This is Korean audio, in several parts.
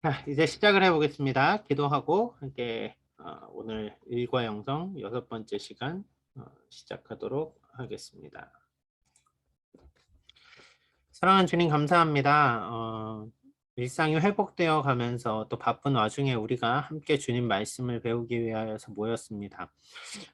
자, 이제 시작을 해보겠습니다. 기도하고 함께 오늘 일과 영성 6번째 시간 시작하도록 하겠습니다. 사랑하는 주님 감사합니다. 일상이 회복되어 가면서 또 바쁜 와중에 우리가 함께 주님 말씀을 배우기 위하여서 모였습니다.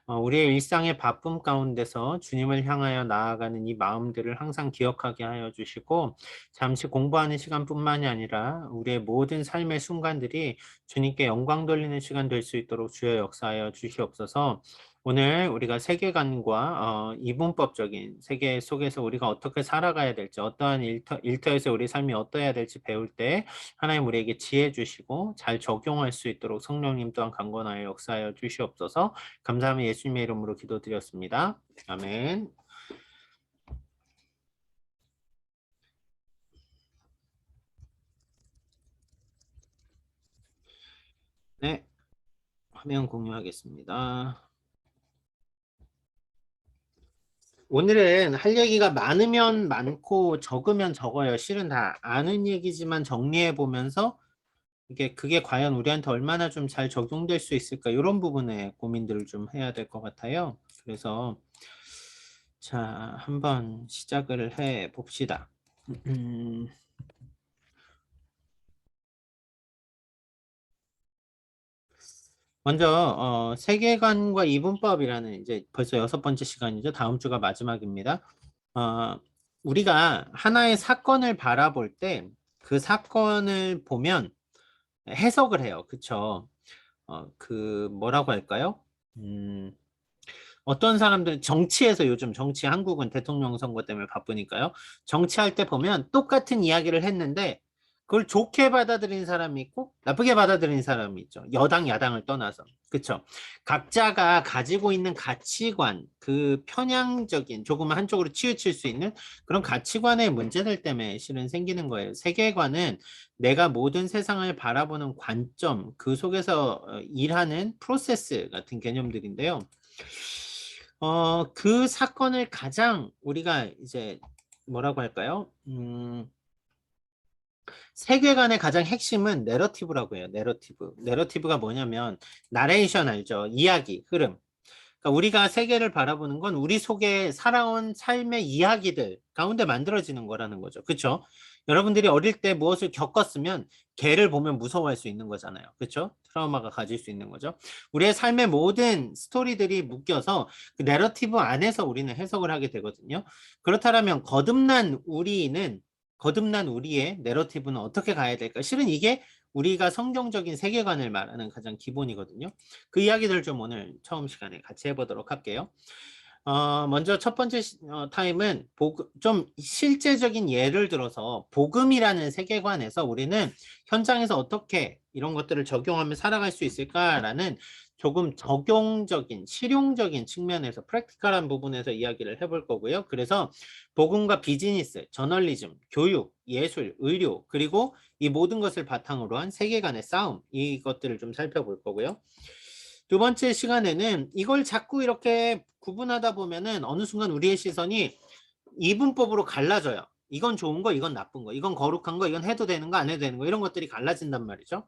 우리의 일상의 바쁨 가운데서 주님을 향하여 나아가는 이 마음들을 항상 기억하게 하여 주시고 잠시 공부하는 시간뿐만이 아니라 우리의 모든 삶의 순간들이 주님께 영광 돌리는 시간 될 수 있도록 주여 역사하여 주시옵소서. 오늘 우리가 세계관과 이분법적인 세계 속에서 우리가 어떻게 살아가야 될지, 어떠한 일터에서 우리 삶이 어떠해야 될지 배울 때 하나님 우리에게 지혜 주시고 잘 적용할 수 있도록 성령님 또한 강권하여 역사하여 주시옵소서. 감사하며 예수님의 이름으로 기도드렸습니다. 아멘. 네, 화면 공유하겠습니다. 오늘은 할 얘기가 많으면 많고 적으면 적어요. 실은 다 아는 얘기지만 정리해 보면서 이게 그게 과연 우리한테 얼마나 좀 잘 적용될 수 있을까 이런 부분에 고민들을 좀 해야 될 것 같아요. 그래서 자, 한번 시작을 해 봅시다. 먼저 세계관과 이분법이라는 이제 벌써 6번째 시간이죠. 다음 주가 마지막입니다. 어, 우리가 하나의 사건을 바라볼 때 그 사건을 보면 해석을 해요. 그쵸? 그 뭐라고 할까요? 음, 어떤 사람들은 정치에서 요즘 정치 한국은 대통령 선거 때문에 바쁘니까요. 정치할 때 보면 똑같은 이야기를 했는데 그걸 좋게 받아들인 사람이 있고 나쁘게 받아들인 사람이 있죠. 여당, 야당을 떠나서. 그쵸? 각자가 가지고 있는 가치관, 그 편향적인 조금 한쪽으로 치우칠 수 있는 그런 가치관의 문제들 때문에 실은 생기는 거예요. 세계관은 내가 모든 세상을 바라보는 관점, 그 속에서 일하는 프로세스 같은 개념들인데요. 그 사건을 가장 우리가 이제 뭐라고 할까요? 세계관의 가장 핵심은 내러티브라고 해요. 내러티브. 내러티브가 뭐냐면 나레이션 알죠? 이야기, 흐름. 그러니까 우리가 세계를 바라보는 건 우리 속에 살아온 삶의 이야기들 가운데 만들어지는 거라는 거죠. 그렇죠? 여러분들이 어릴 때 무엇을 겪었으면 개를 보면 무서워할 수 있는 거잖아요. 그렇죠? 트라우마가 가질 수 있는 거죠. 우리의 삶의 모든 스토리들이 묶여서 그 내러티브 안에서 우리는 해석을 하게 되거든요. 그렇다면 거듭난 우리의 내러티브는 어떻게 가야 될까? 실은 이게 우리가 성경적인 세계관을 말하는 가장 기본이거든요. 그 이야기들 좀 오늘 처음 시간에 같이 해보도록 할게요. 먼저 첫 번째 타임은 좀 실제적인 예를 들어서 복음이라는 세계관에서 우리는 현장에서 어떻게 이런 것들을 적용하며 살아갈 수 있을까라는 조금 적용적인, 실용적인 측면에서 프랙티컬한 부분에서 이야기를 해볼 거고요. 그래서 복음과 비즈니스, 저널리즘, 교육, 예술, 의료, 그리고 이 모든 것을 바탕으로 한 세계관의 싸움, 이것들을 좀 살펴볼 거고요. 두 번째 시간에는 이걸 자꾸 이렇게 구분하다 보면은 어느 순간 우리의 시선이 이분법으로 갈라져요. 이건 좋은 거, 이건 나쁜 거, 이건 거룩한 거, 이건 해도 되는 거, 안 해도 되는 거, 이런 것들이 갈라진단 말이죠.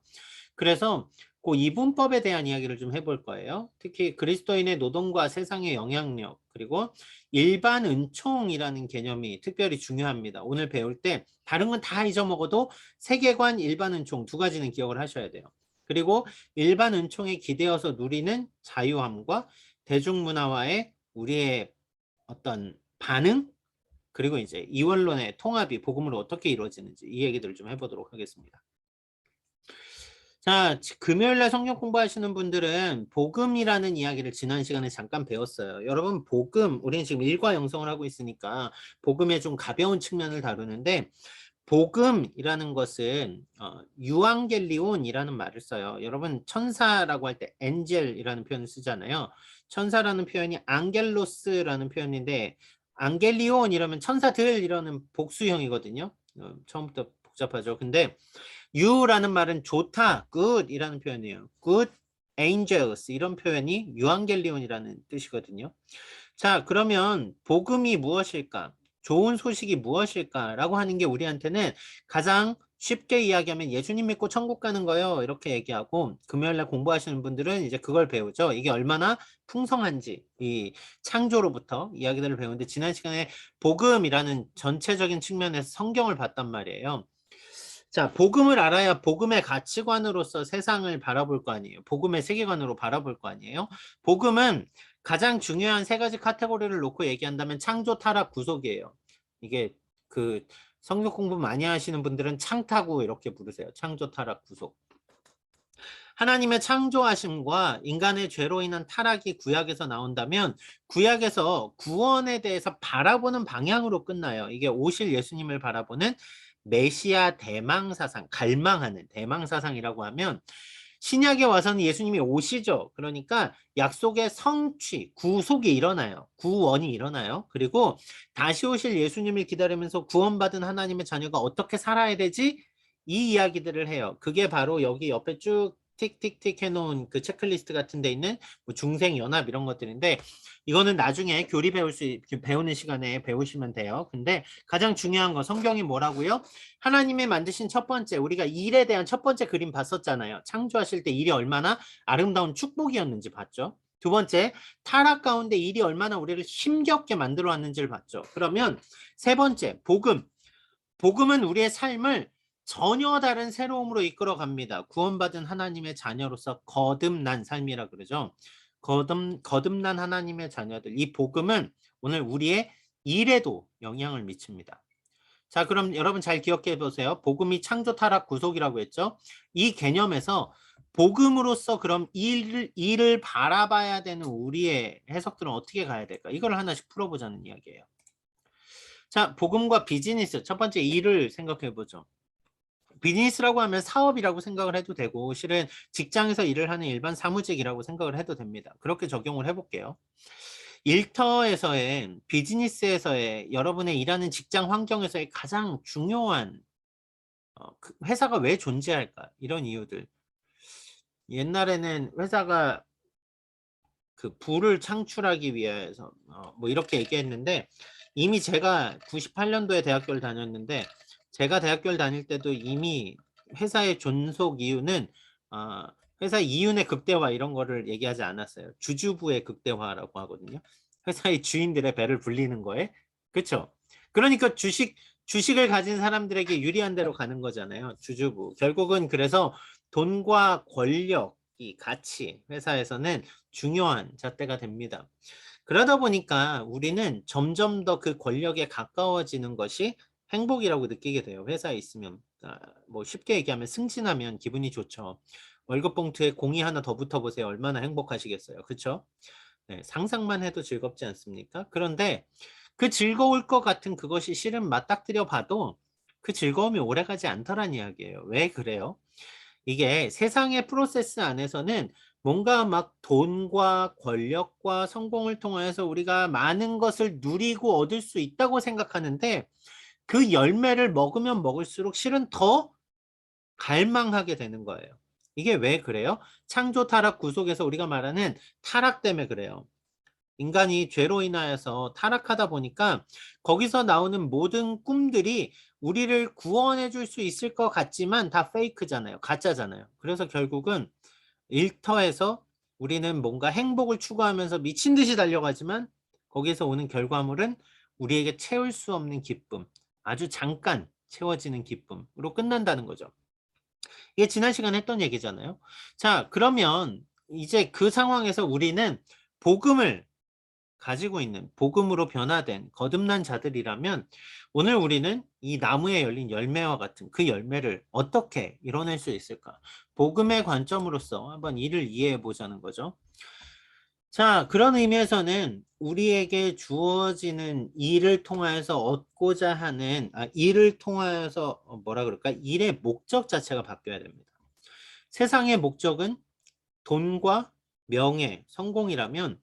그래서 그 이분법에 대한 이야기를 좀 해볼 거예요. 특히 그리스도인의 노동과 세상의 영향력, 그리고 일반 은총이라는 개념이 특별히 중요합니다. 오늘 배울 때 다른 건 다 잊어먹어도 세계관, 일반 은총 두 가지는 기억을 하셔야 돼요. 그리고 일반 은총에 기대어서 누리는 자유함과 대중문화와의 우리의 어떤 반응, 그리고 이제 이원론의 통합이 복음으로 어떻게 이루어지는지 이 얘기들을 좀 해보도록 하겠습니다. 자, 금요일날 성경 공부하시는 분들은 복음이라는 이야기를 지난 시간에 잠깐 배웠어요. 여러분, 복음, 우리는 지금 일과 영성을 하고 있으니까 복음의 좀 가벼운 측면을 다루는데 복음이라는 것은 유앙겔리온이라는 말을 써요. 여러분, 천사라고 할 때 엔젤이라는 표현을 쓰잖아요. 천사라는 표현이 앙겔로스라는 표현인데 앙겔리온 이러면 천사들 이라는 복수형이거든요. 처음부터 복잡하죠. 근데 U라는 말은 좋다, good 이라는 표현이에요. good angels 이런 표현이 유앙겔리온이라는 뜻이거든요. 자, 그러면 복음이 무엇일까? 좋은 소식이 무엇일까라고 하는 게 우리한테는 가장 쉽게 이야기하면 예수님 믿고 천국 가는 거요. 이렇게 얘기하고 금요일날 공부하시는 분들은 이제 그걸 배우죠. 이게 얼마나 풍성한지 이 창조로부터 이야기들을 배우는데 지난 시간에 복음이라는 전체적인 측면에서 성경을 봤단 말이에요. 자, 복음을 알아야 복음의 가치관으로서 세상을 바라볼 거 아니에요. 복음의 세계관으로 바라볼 거 아니에요. 복음은 가장 중요한 세 가지 카테고리를 놓고 얘기한다면 창조, 타락, 구속이에요. 이게 그 성경 공부 많이 하시는 분들은 창타구 이렇게 부르세요. 창조, 타락, 구속. 하나님의 창조하심과 인간의 죄로 인한 타락이 구약에서 나온다면 구약에서 구원에 대해서 바라보는 방향으로 끝나요. 이게 오실 예수님을 바라보는 메시아 대망사상, 갈망하는 대망사상이라고 하면 신약에 와서는 예수님이 오시죠. 그러니까 약속의 성취, 구속이 일어나요. 구원이 일어나요. 그리고 다시 오실 예수님을 기다리면서 구원받은 하나님의 자녀가 어떻게 살아야 되지? 이 이야기들을 해요. 그게 바로 여기 옆에 쭉 틱틱틱 해놓은 그 체크리스트 같은 데 있는 뭐 중생연합 이런 것들인데 이거는 나중에 교리 배우는 시간에 배우시면 돼요. 근데 가장 중요한 건 성경이 뭐라고요? 하나님의 만드신 첫 번째 우리가 일에 대한 첫 번째 그림 봤었잖아요. 창조하실 때 일이 얼마나 아름다운 축복이었는지 봤죠. 두 번째 타락 가운데 일이 얼마나 우리를 힘겹게 만들어 왔는지를 봤죠. 그러면 세 번째 복음. 복음은 우리의 삶을 전혀 다른 새로움으로 이끌어 갑니다. 구원받은 하나님의 자녀로서 거듭난 삶이라 그러죠. 거듭난 하나님의 자녀들. 이 복음은 오늘 우리의 일에도 영향을 미칩니다. 자, 그럼 여러분 잘 기억해 보세요. 복음이 창조, 타락, 구속이라고 했죠. 이 개념에서 복음으로서 그럼 일을 바라봐야 되는 우리의 해석들은 어떻게 가야 될까? 이걸 하나씩 풀어보자는 이야기예요. 자, 복음과 비즈니스. 첫 번째 일을 생각해 보죠. 비즈니스라고 하면 사업이라고 생각을 해도 되고 실은 직장에서 일을 하는 일반 사무직이라고 생각을 해도 됩니다. 그렇게 적용을 해볼게요. 일터에서의 비즈니스에서의 여러분의 일하는 직장 환경에서의 가장 중요한 그 회사가 왜 존재할까? 이런 이유들. 옛날에는 회사가 그 부를 창출하기 위해서 뭐 이렇게 얘기했는데 이미 제가 98년도에 대학교를 다녔는데 제가 대학교를 다닐 때도 이미 회사의 존속 이유는 회사 이윤의 극대화 이런 거를 얘기하지 않았어요. 주주부의 극대화라고 하거든요. 회사의 주인들의 배를 불리는 거에. 그렇죠? 그러니까 주식을 가진 사람들에게 유리한 대로 가는 거잖아요. 주주부. 결국은 그래서 돈과 권력이 가치 회사에서는 중요한 잣대가 됩니다. 그러다 보니까 우리는 점점 더 그 권력에 가까워지는 것이 행복이라고 느끼게 돼요. 회사에 있으면. 뭐 쉽게 얘기하면 승진하면 기분이 좋죠. 월급 봉투에 공이 하나 더 붙어보세요. 얼마나 행복하시겠어요. 그렇죠? 네, 상상만 해도 즐겁지 않습니까? 그런데 그 즐거울 것 같은 그것이 실은 맞닥뜨려 봐도 그 즐거움이 오래가지 않더란 이야기예요. 왜 그래요? 이게 세상의 프로세스 안에서는 뭔가 막 돈과 권력과 성공을 통해서 우리가 많은 것을 누리고 얻을 수 있다고 생각하는데 그 열매를 먹으면 먹을수록 실은 더 갈망하게 되는 거예요. 이게 왜 그래요? 창조 타락 구속에서 우리가 말하는 타락 때문에 그래요. 인간이 죄로 인하여서 타락하다 보니까 거기서 나오는 모든 꿈들이 우리를 구원해 줄 수 있을 것 같지만 다 페이크잖아요. 가짜잖아요. 그래서 결국은 일터에서 우리는 뭔가 행복을 추구하면서 미친 듯이 달려가지만 거기서 오는 결과물은 우리에게 채울 수 없는 기쁨, 아주 잠깐 채워지는 기쁨으로 끝난다는 거죠. 이게 지난 시간에 했던 얘기잖아요. 자, 그러면 이제 그 상황에서 우리는 복음을 가지고 있는 복음으로 변화된 거듭난 자들이라면 오늘 우리는 이 나무에 열린 열매와 같은 그 열매를 어떻게 이뤄낼 수 있을까? 복음의 관점으로서 한번 이를 이해해 보자는 거죠. 자, 그런 의미에서는 우리에게 주어지는 일을 통하여서 얻고자 하는 일을 통하여서 뭐라 그럴까? 일의 목적 자체가 바뀌어야 됩니다. 세상의 목적은 돈과 명예, 성공이라면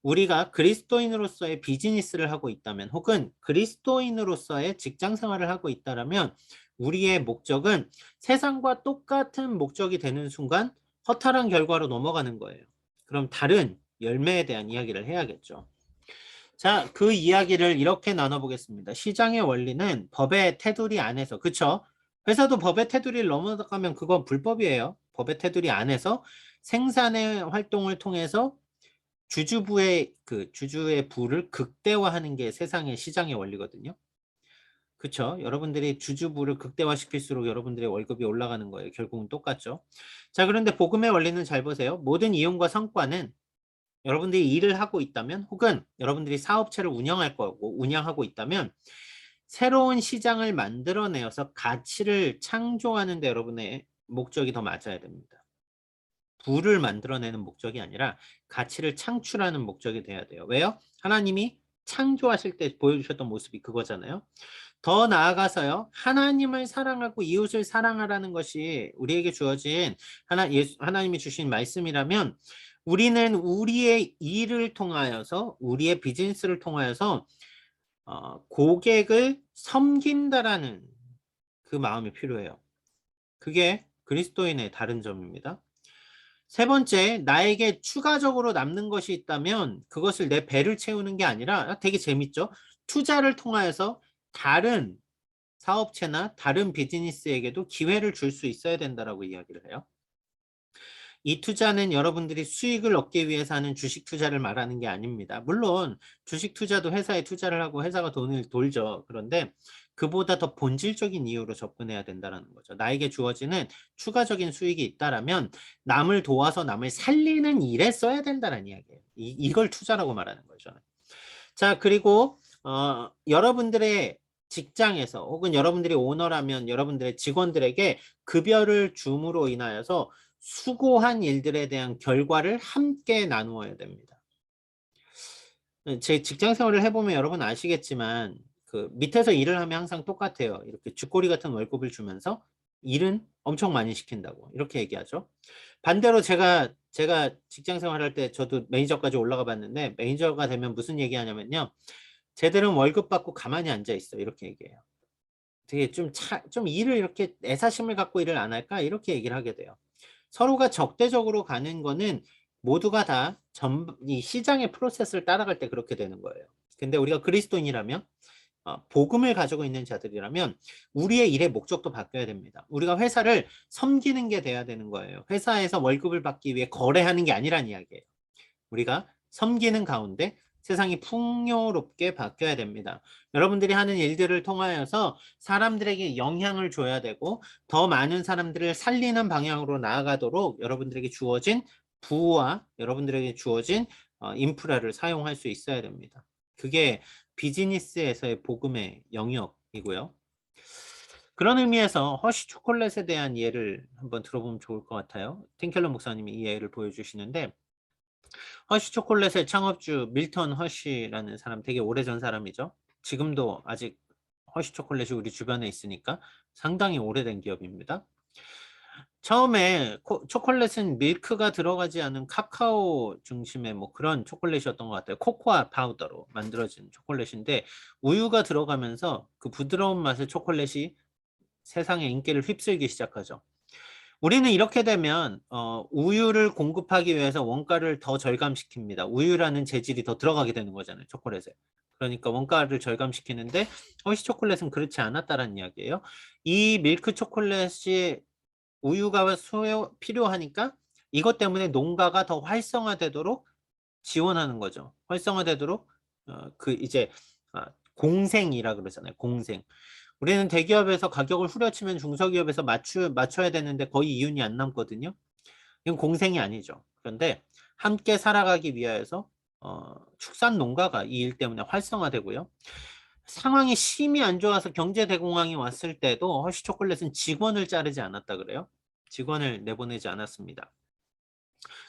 우리가 그리스도인으로서의 비즈니스를 하고 있다면 혹은 그리스도인으로서의 직장 생활을 하고 있다면 우리의 목적은 세상과 똑같은 목적이 되는 순간 허탈한 결과로 넘어가는 거예요. 그럼 다른 열매에 대한 이야기를 해야겠죠. 자, 그 이야기를 이렇게 나눠보겠습니다. 시장의 원리는 법의 테두리 안에서, 그쵸? 회사도 법의 테두리를 넘어가면 그건 불법이에요. 법의 테두리 안에서 생산의 활동을 통해서 주주의 부를 극대화하는 게 세상의 시장의 원리거든요. 그쵸? 여러분들이 주주부를 극대화시킬수록 여러분들의 월급이 올라가는 거예요. 결국은 똑같죠. 자, 그런데 복음의 원리는 잘 보세요. 모든 이윤과 성과는 여러분들이 일을 하고 있다면 혹은 여러분들이 사업체를 운영할 거고 운영하고 있다면 새로운 시장을 만들어내어서 가치를 창조하는 데 여러분의 목적이 더 맞아야 됩니다. 부를 만들어내는 목적이 아니라 가치를 창출하는 목적이 돼야 돼요. 왜요? 하나님이 창조하실 때 보여주셨던 모습이 그거잖아요. 더 나아가서요. 하나님을 사랑하고 이웃을 사랑하라는 것이 우리에게 주어진 하나님이 주신 말씀이라면 우리는 우리의 일을 통하여서 우리의 비즈니스를 통하여서 고객을 섬긴다라는 그 마음이 필요해요. 그게 그리스도인의 다른 점입니다. 세 번째, 나에게 추가적으로 남는 것이 있다면 그것을 내 배를 채우는 게 아니라 되게 재밌죠? 투자를 통하여서 다른 사업체나 다른 비즈니스에게도 기회를 줄 수 있어야 된다라고 이야기를 해요. 이 투자는 여러분들이 수익을 얻기 위해서 하는 주식 투자를 말하는 게 아닙니다. 물론 주식 투자도 회사에 투자를 하고 회사가 돈을 돌죠. 그런데 그보다 더 본질적인 이유로 접근해야 된다는 거죠. 나에게 주어지는 추가적인 수익이 있다라면 남을 도와서 남을 살리는 일에 써야 된다는 이야기예요. 이걸 투자라고 말하는 거죠. 자, 그리고 여러분들의 직장에서 혹은 여러분들이 오너라면 여러분들의 직원들에게 급여를 줌으로 인하여서 수고한 일들에 대한 결과를 함께 나누어야 됩니다. 제 직장 생활을 해보면 여러분 아시겠지만 그 밑에서 일을 하면 항상 똑같아요. 이렇게 쥐꼬리 같은 월급을 주면서 일은 엄청 많이 시킨다고 이렇게 얘기하죠. 반대로 제가 직장 생활할 때 저도 매니저까지 올라가 봤는데 매니저가 되면 무슨 얘기하냐면요. 쟤들은 월급 받고 가만히 앉아 있어 이렇게 얘기해요. 되게 좀 일을 이렇게 애사심을 갖고 일을 안 할까 이렇게 얘기를 하게 돼요. 서로가 적대적으로 가는 거는 모두가 다 이 시장의 프로세스를 따라갈 때 그렇게 되는 거예요. 근데 우리가 그리스도인이라면 복음을 가지고 있는 자들이라면 우리의 일의 목적도 바뀌어야 됩니다. 우리가 회사를 섬기는 게 돼야 되는 거예요. 회사에서 월급을 받기 위해 거래하는 게 아니란 이야기예요. 우리가 섬기는 가운데 세상이 풍요롭게 바뀌어야 됩니다. 여러분들이 하는 일들을 통하여서 사람들에게 영향을 줘야 되고 더 많은 사람들을 살리는 방향으로 나아가도록 여러분들에게 주어진 부와 여러분들에게 주어진 인프라를 사용할 수 있어야 됩니다. 그게 비즈니스에서의 복음의 영역이고요. 그런 의미에서 허쉬 초콜릿에 대한 예를 한번 들어보면 좋을 것 같아요. 틴켈러 목사님이 이 예를 보여주시는데 허쉬 초콜릿의 창업주 밀턴 허쉬라는 사람 되게 오래전 사람이죠. 지금도 아직 허쉬 초콜릿이 우리 주변에 있으니까 상당히 오래된 기업입니다. 처음에 초콜릿은 밀크가 들어가지 않은 카카오 중심의 뭐 그런 초콜릿이었던 것 같아요. 코코아 파우더로 만들어진 초콜릿인데 우유가 들어가면서 그 부드러운 맛의 초콜릿이 세상의 인기를 휩쓸기 시작하죠. 우리는 이렇게 되면 우유를 공급하기 위해서 원가를 더 절감시킵니다. 우유라는 재질이 더 들어가게 되는 거잖아요. 초콜릿에. 그러니까 원가를 절감시키는데 허쉬 초콜릿은 그렇지 않았다는 이야기예요. 이 밀크 초콜릿이 우유가 필요하니까 이것 때문에 농가가 더 활성화되도록 지원하는 거죠. 활성화되도록 이제 공생이라 그러잖아요. 공생. 우리는 대기업에서 가격을 후려치면 중소기업에서 맞춰야 되는데 거의 이윤이 안 남거든요. 이건 공생이 아니죠. 그런데 함께 살아가기 위하여서 축산 농가가 이 일 때문에 활성화되고요. 상황이 심히 안 좋아서 경제 대공황이 왔을 때도 허쉬 초콜릿은 직원을 자르지 않았다 그래요. 직원을 내보내지 않았습니다.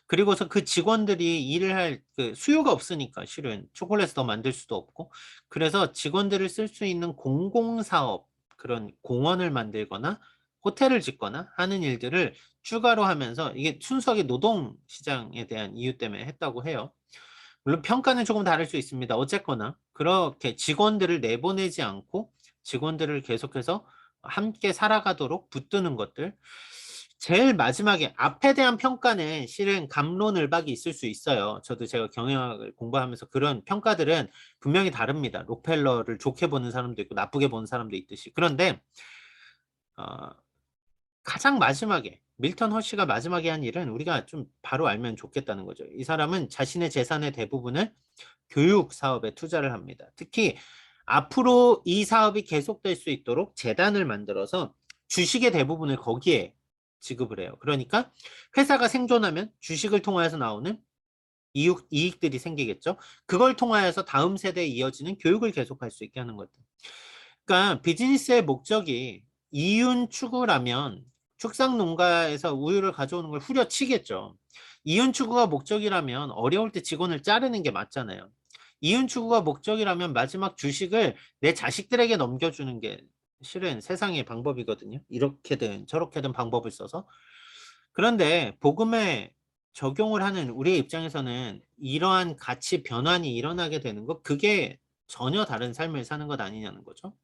그리고서 그 직원들이 일을 할 그 수요가 없으니까 실은 초콜릿을 더 만들 수도 없고 그래서 직원들을 쓸 수 있는 공공사업 그런 공원을 만들거나 호텔을 짓거나 하는 일들을 추가로 하면서 이게 순수하게 노동시장에 대한 이유 때문에 했다고 해요. 물론 평가는 조금 다를 수 있습니다. 어쨌거나 그렇게 직원들을 내보내지 않고 직원들을 계속해서 함께 살아가도록 붙드는 것들 제일 마지막에 앞에 대한 평가는 실은 갑론을박이 있을 수 있어요. 저도 제가 경영학을 공부하면서 그런 평가들은 분명히 다릅니다. 록펠러를 좋게 보는 사람도 있고 나쁘게 보는 사람도 있듯이. 그런데 어, 가장 마지막에 밀턴 허쉬가 마지막에 한 일은 우리가 좀 바로 알면 좋겠다는 거죠. 이 사람은 자신의 재산의 대부분을 교육 사업에 투자를 합니다. 특히 앞으로 이 사업이 계속될 수 있도록 재단을 만들어서 주식의 대부분을 거기에 지급을 해요. 그러니까 회사가 생존하면 주식을 통해서 나오는 이익들이 생기겠죠. 그걸 통하여서 다음 세대에 이어지는 교육을 계속할 수 있게 하는 것들. 그러니까 비즈니스의 목적이 이윤 추구라면 축산 농가에서 우유를 가져오는 걸 후려치겠죠. 이윤 추구가 목적이라면 어려울 때 직원을 자르는 게 맞잖아요. 이윤 추구가 목적이라면 마지막 주식을 내 자식들에게 넘겨주는 게 실은 세상의 방법이거든요. 이렇게든 저렇게든 방법을 써서. 그런데 복음에 적용을 하는 우리의 입장에서는 이러한 가치 변환이 일어나게 되는 것, 그게 전혀 다른 삶을 사는 것 아니냐는 거죠.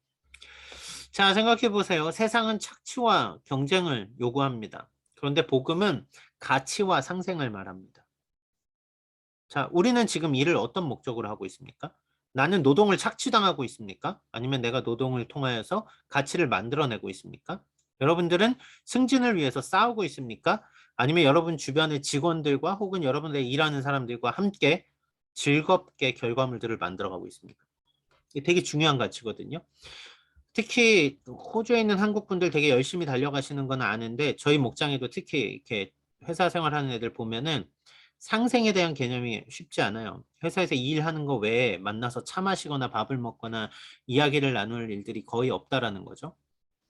자, 생각해 보세요. 세상은 착취와 경쟁을 요구합니다. 그런데 복음은 가치와 상생을 말합니다. 자, 우리는 지금 일을 어떤 목적으로 하고 있습니까? 나는 노동을 착취당하고 있습니까? 아니면 내가 노동을 통하여서 가치를 만들어내고 있습니까? 여러분들은 승진을 위해서 싸우고 있습니까? 아니면 여러분 주변의 직원들과 혹은 여러분들의 일하는 사람들과 함께 즐겁게 결과물들을 만들어가고 있습니까? 이게 되게 중요한 가치거든요. 특히 호주에 있는 한국 분들 되게 열심히 달려가시는 건 아는데 저희 목장에도 특히 이렇게 회사 생활하는 애들 보면은 상생에 대한 개념이 쉽지 않아요. 회사에서 일하는 거 외에 만나서 차 마시거나 밥을 먹거나 이야기를 나눌 일들이 거의 없다라는 거죠.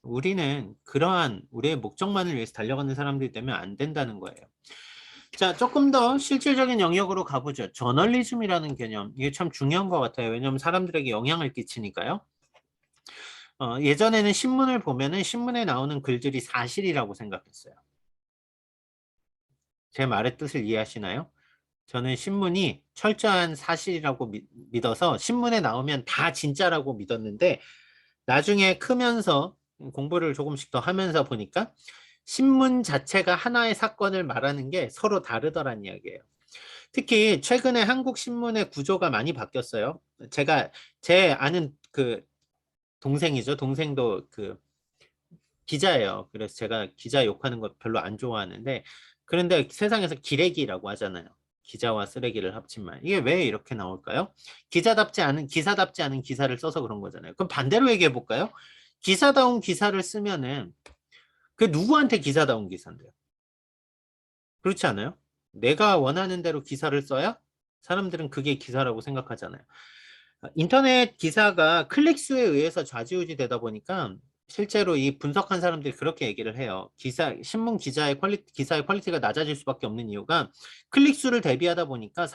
우리는 그러한 우리의 목적만을 위해서 달려가는 사람들이 되면 안 된다는 거예요. 자, 조금 더 실질적인 영역으로 가보죠. 저널리즘이라는 개념. 이게 참 중요한 것 같아요. 왜냐하면 사람들에게 영향을 끼치니까요. 예전에는 신문을 보면은 신문에 나오는 글들이 사실이라고 생각했어요. 제 말의 뜻을 이해하시나요? 저는 신문이 철저한 사실이라고 믿어서 신문에 나오면 다 진짜라고 믿었는데 나중에 크면서 공부를 조금씩 더 하면서 보니까 신문 자체가 하나의 사건을 말하는 게 서로 다르더란 이야기예요. 특히 최근에 한국 신문의 구조가 많이 바뀌었어요. 제 아는 그 동생이죠. 동생도 그 기자예요. 그래서 제가 기자 욕하는 거 별로 안 좋아하는데 그런데 세상에서 기레기라고 하잖아요. 기자와 쓰레기를 합친 말. 이게 왜 이렇게 나올까요? 기사답지 않은 기사를 써서 그런 거잖아요. 그럼 반대로 얘기해 볼까요? 기사다운 기사를 쓰면은 그 누구한테 기사다운 기사인데요? 그렇지 않아요? 내가 원하는 대로 기사를 써야 사람들은 그게 기사라고 생각하잖아요. 인터넷 기사가 클릭수에 의해서 좌지우지 되다 보니까 실제로 이 분석한 사람들이 그렇게 얘기를 해요. 신문 기사의 퀄리티가 낮아질 수밖에 없는 이유가 클릭수를 대비하다 보니까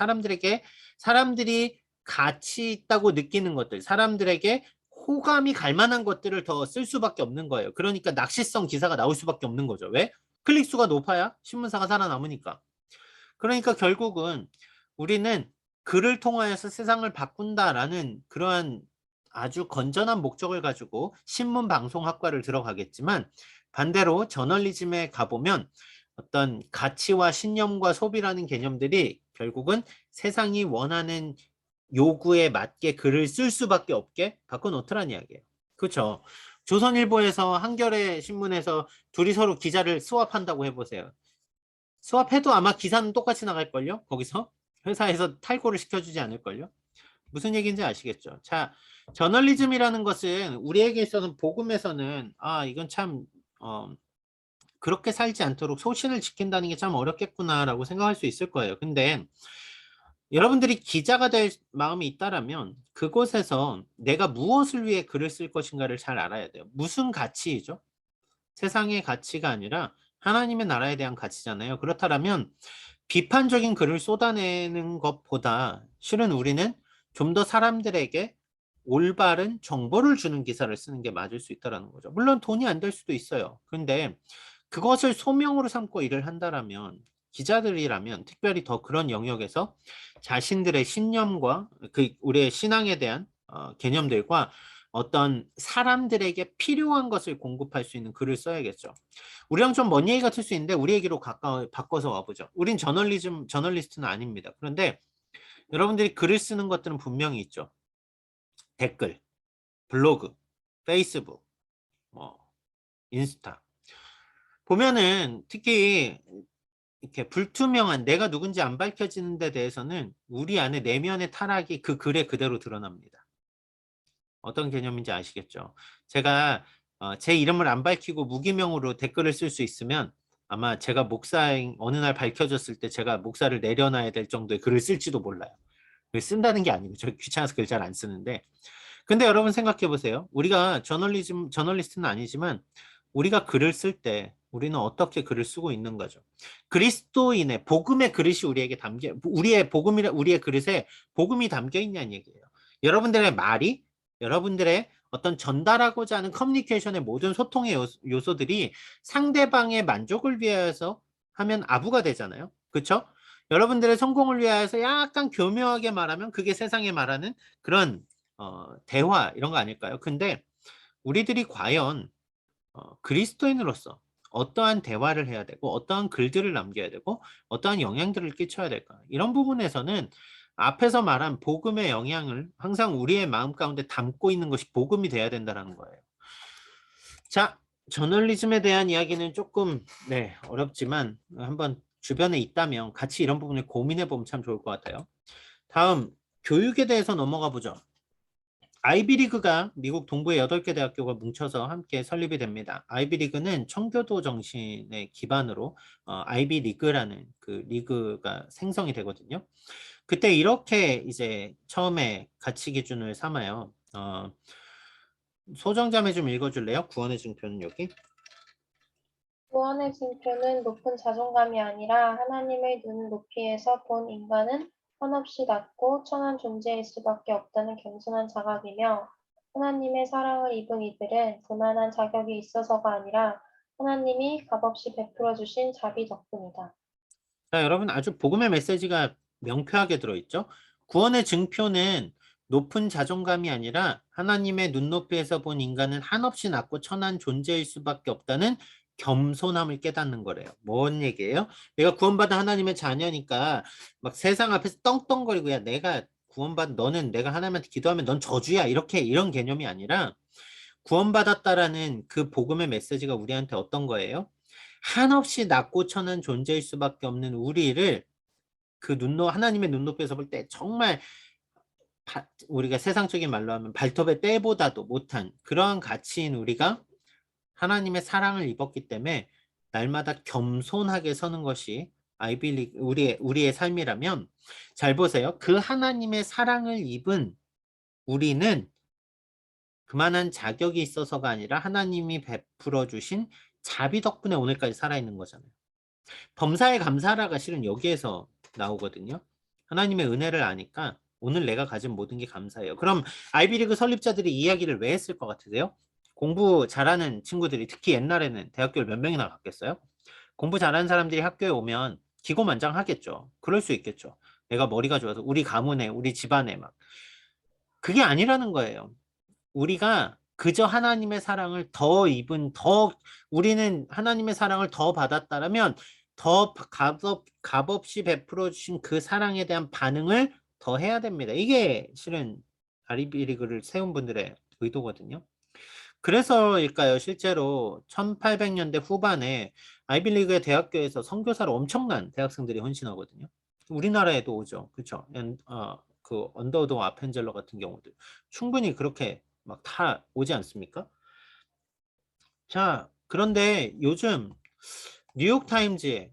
사람들이 가치 있다고 느끼는 것들, 사람들에게 호감이 갈 만한 것들을 더 쓸 수밖에 없는 거예요. 그러니까 낚시성 기사가 나올 수밖에 없는 거죠. 왜? 클릭수가 높아야 신문사가 살아남으니까. 그러니까 결국은 우리는 글을 통하여서 세상을 바꾼다라는 그러한 아주 건전한 목적을 가지고 신문 방송학과를 들어가겠지만 반대로 저널리즘에 가보면 어떤 가치와 신념과 소비라는 개념들이 결국은 세상이 원하는 요구에 맞게 글을 쓸 수밖에 없게 바꿔놓더란 이야기예요. 그렇죠. 조선일보에서 한겨레 신문에서 둘이 서로 기자를 스왑한다고 해보세요. 수업해도 아마 기사는 똑같이 나갈걸요? 거기서? 회사에서 탈고를 시켜주지 않을걸요? 무슨 얘기인지 아시겠죠? 자, 저널리즘이라는 것은 우리에게 있어서는 복음에서는 이건 참 그렇게 살지 않도록 소신을 지킨다는 게 참 어렵겠구나라고 생각할 수 있을 거예요. 근데 여러분들이 기자가 될 마음이 있다라면 그곳에서 내가 무엇을 위해 글을 쓸 것인가를 잘 알아야 돼요. 무슨 가치이죠? 세상의 가치가 아니라 하나님의 나라에 대한 가치잖아요. 그렇다면 비판적인 글을 쏟아내는 것보다 실은 우리는 좀 더 사람들에게 올바른 정보를 주는 기사를 쓰는 게 맞을 수 있다는 거죠. 물론 돈이 안 될 수도 있어요. 그런데 그것을 소명으로 삼고 일을 한다라면 기자들이라면 특별히 더 그런 영역에서 자신들의 신념과 우리의 신앙에 대한 개념들과 어떤 사람들에게 필요한 것을 공급할 수 있는 글을 써야겠죠. 우리랑 좀 먼 얘기 같을 수 있는데 우리 얘기로 바꿔서 와보죠. 우린 저널리스트는 아닙니다. 그런데 여러분들이 글을 쓰는 것들은 분명히 있죠. 댓글, 블로그, 페이스북, 뭐 인스타. 보면은 특히 이렇게 불투명한 내가 누군지 안 밝혀지는 데 대해서는 우리 안에 내면의 타락이 그 글에 그대로 드러납니다. 어떤 개념인지 아시겠죠? 제가 제 이름을 안 밝히고 무기명으로 댓글을 쓸 수 있으면 아마 제가 목사인 어느 날 밝혀졌을 때 제가 목사를 내려놔야 될 정도의 글을 쓸지도 몰라요. 쓴다는 게 아니고 저 귀찮아서 글 잘 안 쓰는데, 근데 여러분 생각해 보세요. 우리가 저널리스트는 아니지만 우리가 글을 쓸 때 우리는 어떻게 글을 쓰고 있는 거죠. 그리스도인의 복음의 그릇이 우리에게 담겨, 우리의 그릇에 복음이 담겨 있냐는 얘기예요. 여러분들의 말이, 여러분들의 어떤 전달하고자 하는 커뮤니케이션의 모든 소통의 요소들이 상대방의 만족을 위해서 하면 아부가 되잖아요. 그렇죠? 여러분들의 성공을 위하여서 약간 교묘하게 말하면 그게 세상에 말하는 그런 대화 이런 거 아닐까요? 근데 우리들이 과연 그리스도인으로서 어떠한 대화를 해야 되고 어떠한 글들을 남겨야 되고 어떠한 영향들을 끼쳐야 될까? 이런 부분에서는 앞에서 말한 복음의 영향을 항상 우리의 마음 가운데 담고 있는 것이 복음이 돼야 된다는 거예요. 자, 저널리즘에 대한 이야기는 조금 어렵지만 한번 주변에 있다면 같이 이런 부분을 고민해 보면 참 좋을 것 같아요. 다음, 교육에 대해서 넘어가 보죠. 아이비리그가 미국 동부의 8개 대학교가 뭉쳐서 함께 설립이 됩니다. 아이비리그는 청교도 정신의 기반으로 아이비리그라는 그 리그가 생성이 되거든요. 그때 이렇게 이제 처음에 가치 기준을 삼아요. 소정자매 좀 읽어줄래요? 구원의 증표는 여기. 구원의 징표는 높은 자존감이 아니라 하나님의 눈 높이에서 본 인간은 한없이 낮고 천한 존재일 수밖에 없다는 겸손한 자각이며, 하나님의 사랑을 입은 이들은 그만한 자격이 있어서가 아니라 하나님이 값없이 베풀어 주신 자비 덕분이다. 자, 여러분 아주 복음의 메시지가 명쾌하게 들어있죠. 구원의 증표는 높은 자존감이 아니라 하나님의 눈높이에서 본 인간은 한없이 낮고 천한 존재일 수밖에 없다는 겸손함을 깨닫는 거래요. 뭔 얘기예요? 내가 구원받은 하나님의 자녀니까 막 세상 앞에서 떵떵거리고, 야 내가 구원받은, 너는 내가 하나님한테 기도하면 넌 저주야, 이렇게 이런 개념이 아니라 구원받았다라는 그 복음의 메시지가 우리한테 어떤 거예요? 한없이 낮고 천한 존재일 수밖에 없는 우리를 그 하나님의 눈높이에서 볼 때 정말 우리가 세상적인 말로 하면 발톱의 때보다도 못한 그러한 가치인 우리가 하나님의 사랑을 입었기 때문에 날마다 겸손하게 서는 것이 아이빌리 우리의 삶이라면, 잘 보세요. 그 하나님의 사랑을 입은 우리는 그만한 자격이 있어서가 아니라 하나님이 베풀어 주신 자비 덕분에 오늘까지 살아있는 거잖아요. 범사에 감사하라가 실은 여기에서 나오거든요. 하나님의 은혜를 아니까 오늘 내가 가진 모든 게 감사해요. 그럼 아이비리그 설립자들이 이 이야기를 왜 했을 것 같으세요? 공부 잘하는 친구들이, 특히 옛날에는 대학교를 몇 명이나 갔겠어요? 공부 잘하는 사람들이 학교에 오면 기고만장하겠죠. 그럴 수 있겠죠. 내가 머리가 좋아서 우리 가문에 우리 집안에 막, 그게 아니라는 거예요. 우리가 그저 하나님의 사랑을 더 입은, 우리는 하나님의 사랑을 더 받았다면 더 값없이 베풀어 주신 그 사랑에 대한 반응을 더 해야 됩니다. 이게 실은 아이비리그를 세운 분들의 의도거든요. 그래서일까요? 실제로 1800년대 후반에 아이비리그의 대학교에서 선교사로 엄청난 대학생들이 헌신하거든요. 우리나라에도 오죠. 그렇죠? 그 언더도 아펜젤러 같은 경우도 충분히 그렇게 막 다 오지 않습니까? 자, 그런데 요즘 뉴욕타임즈에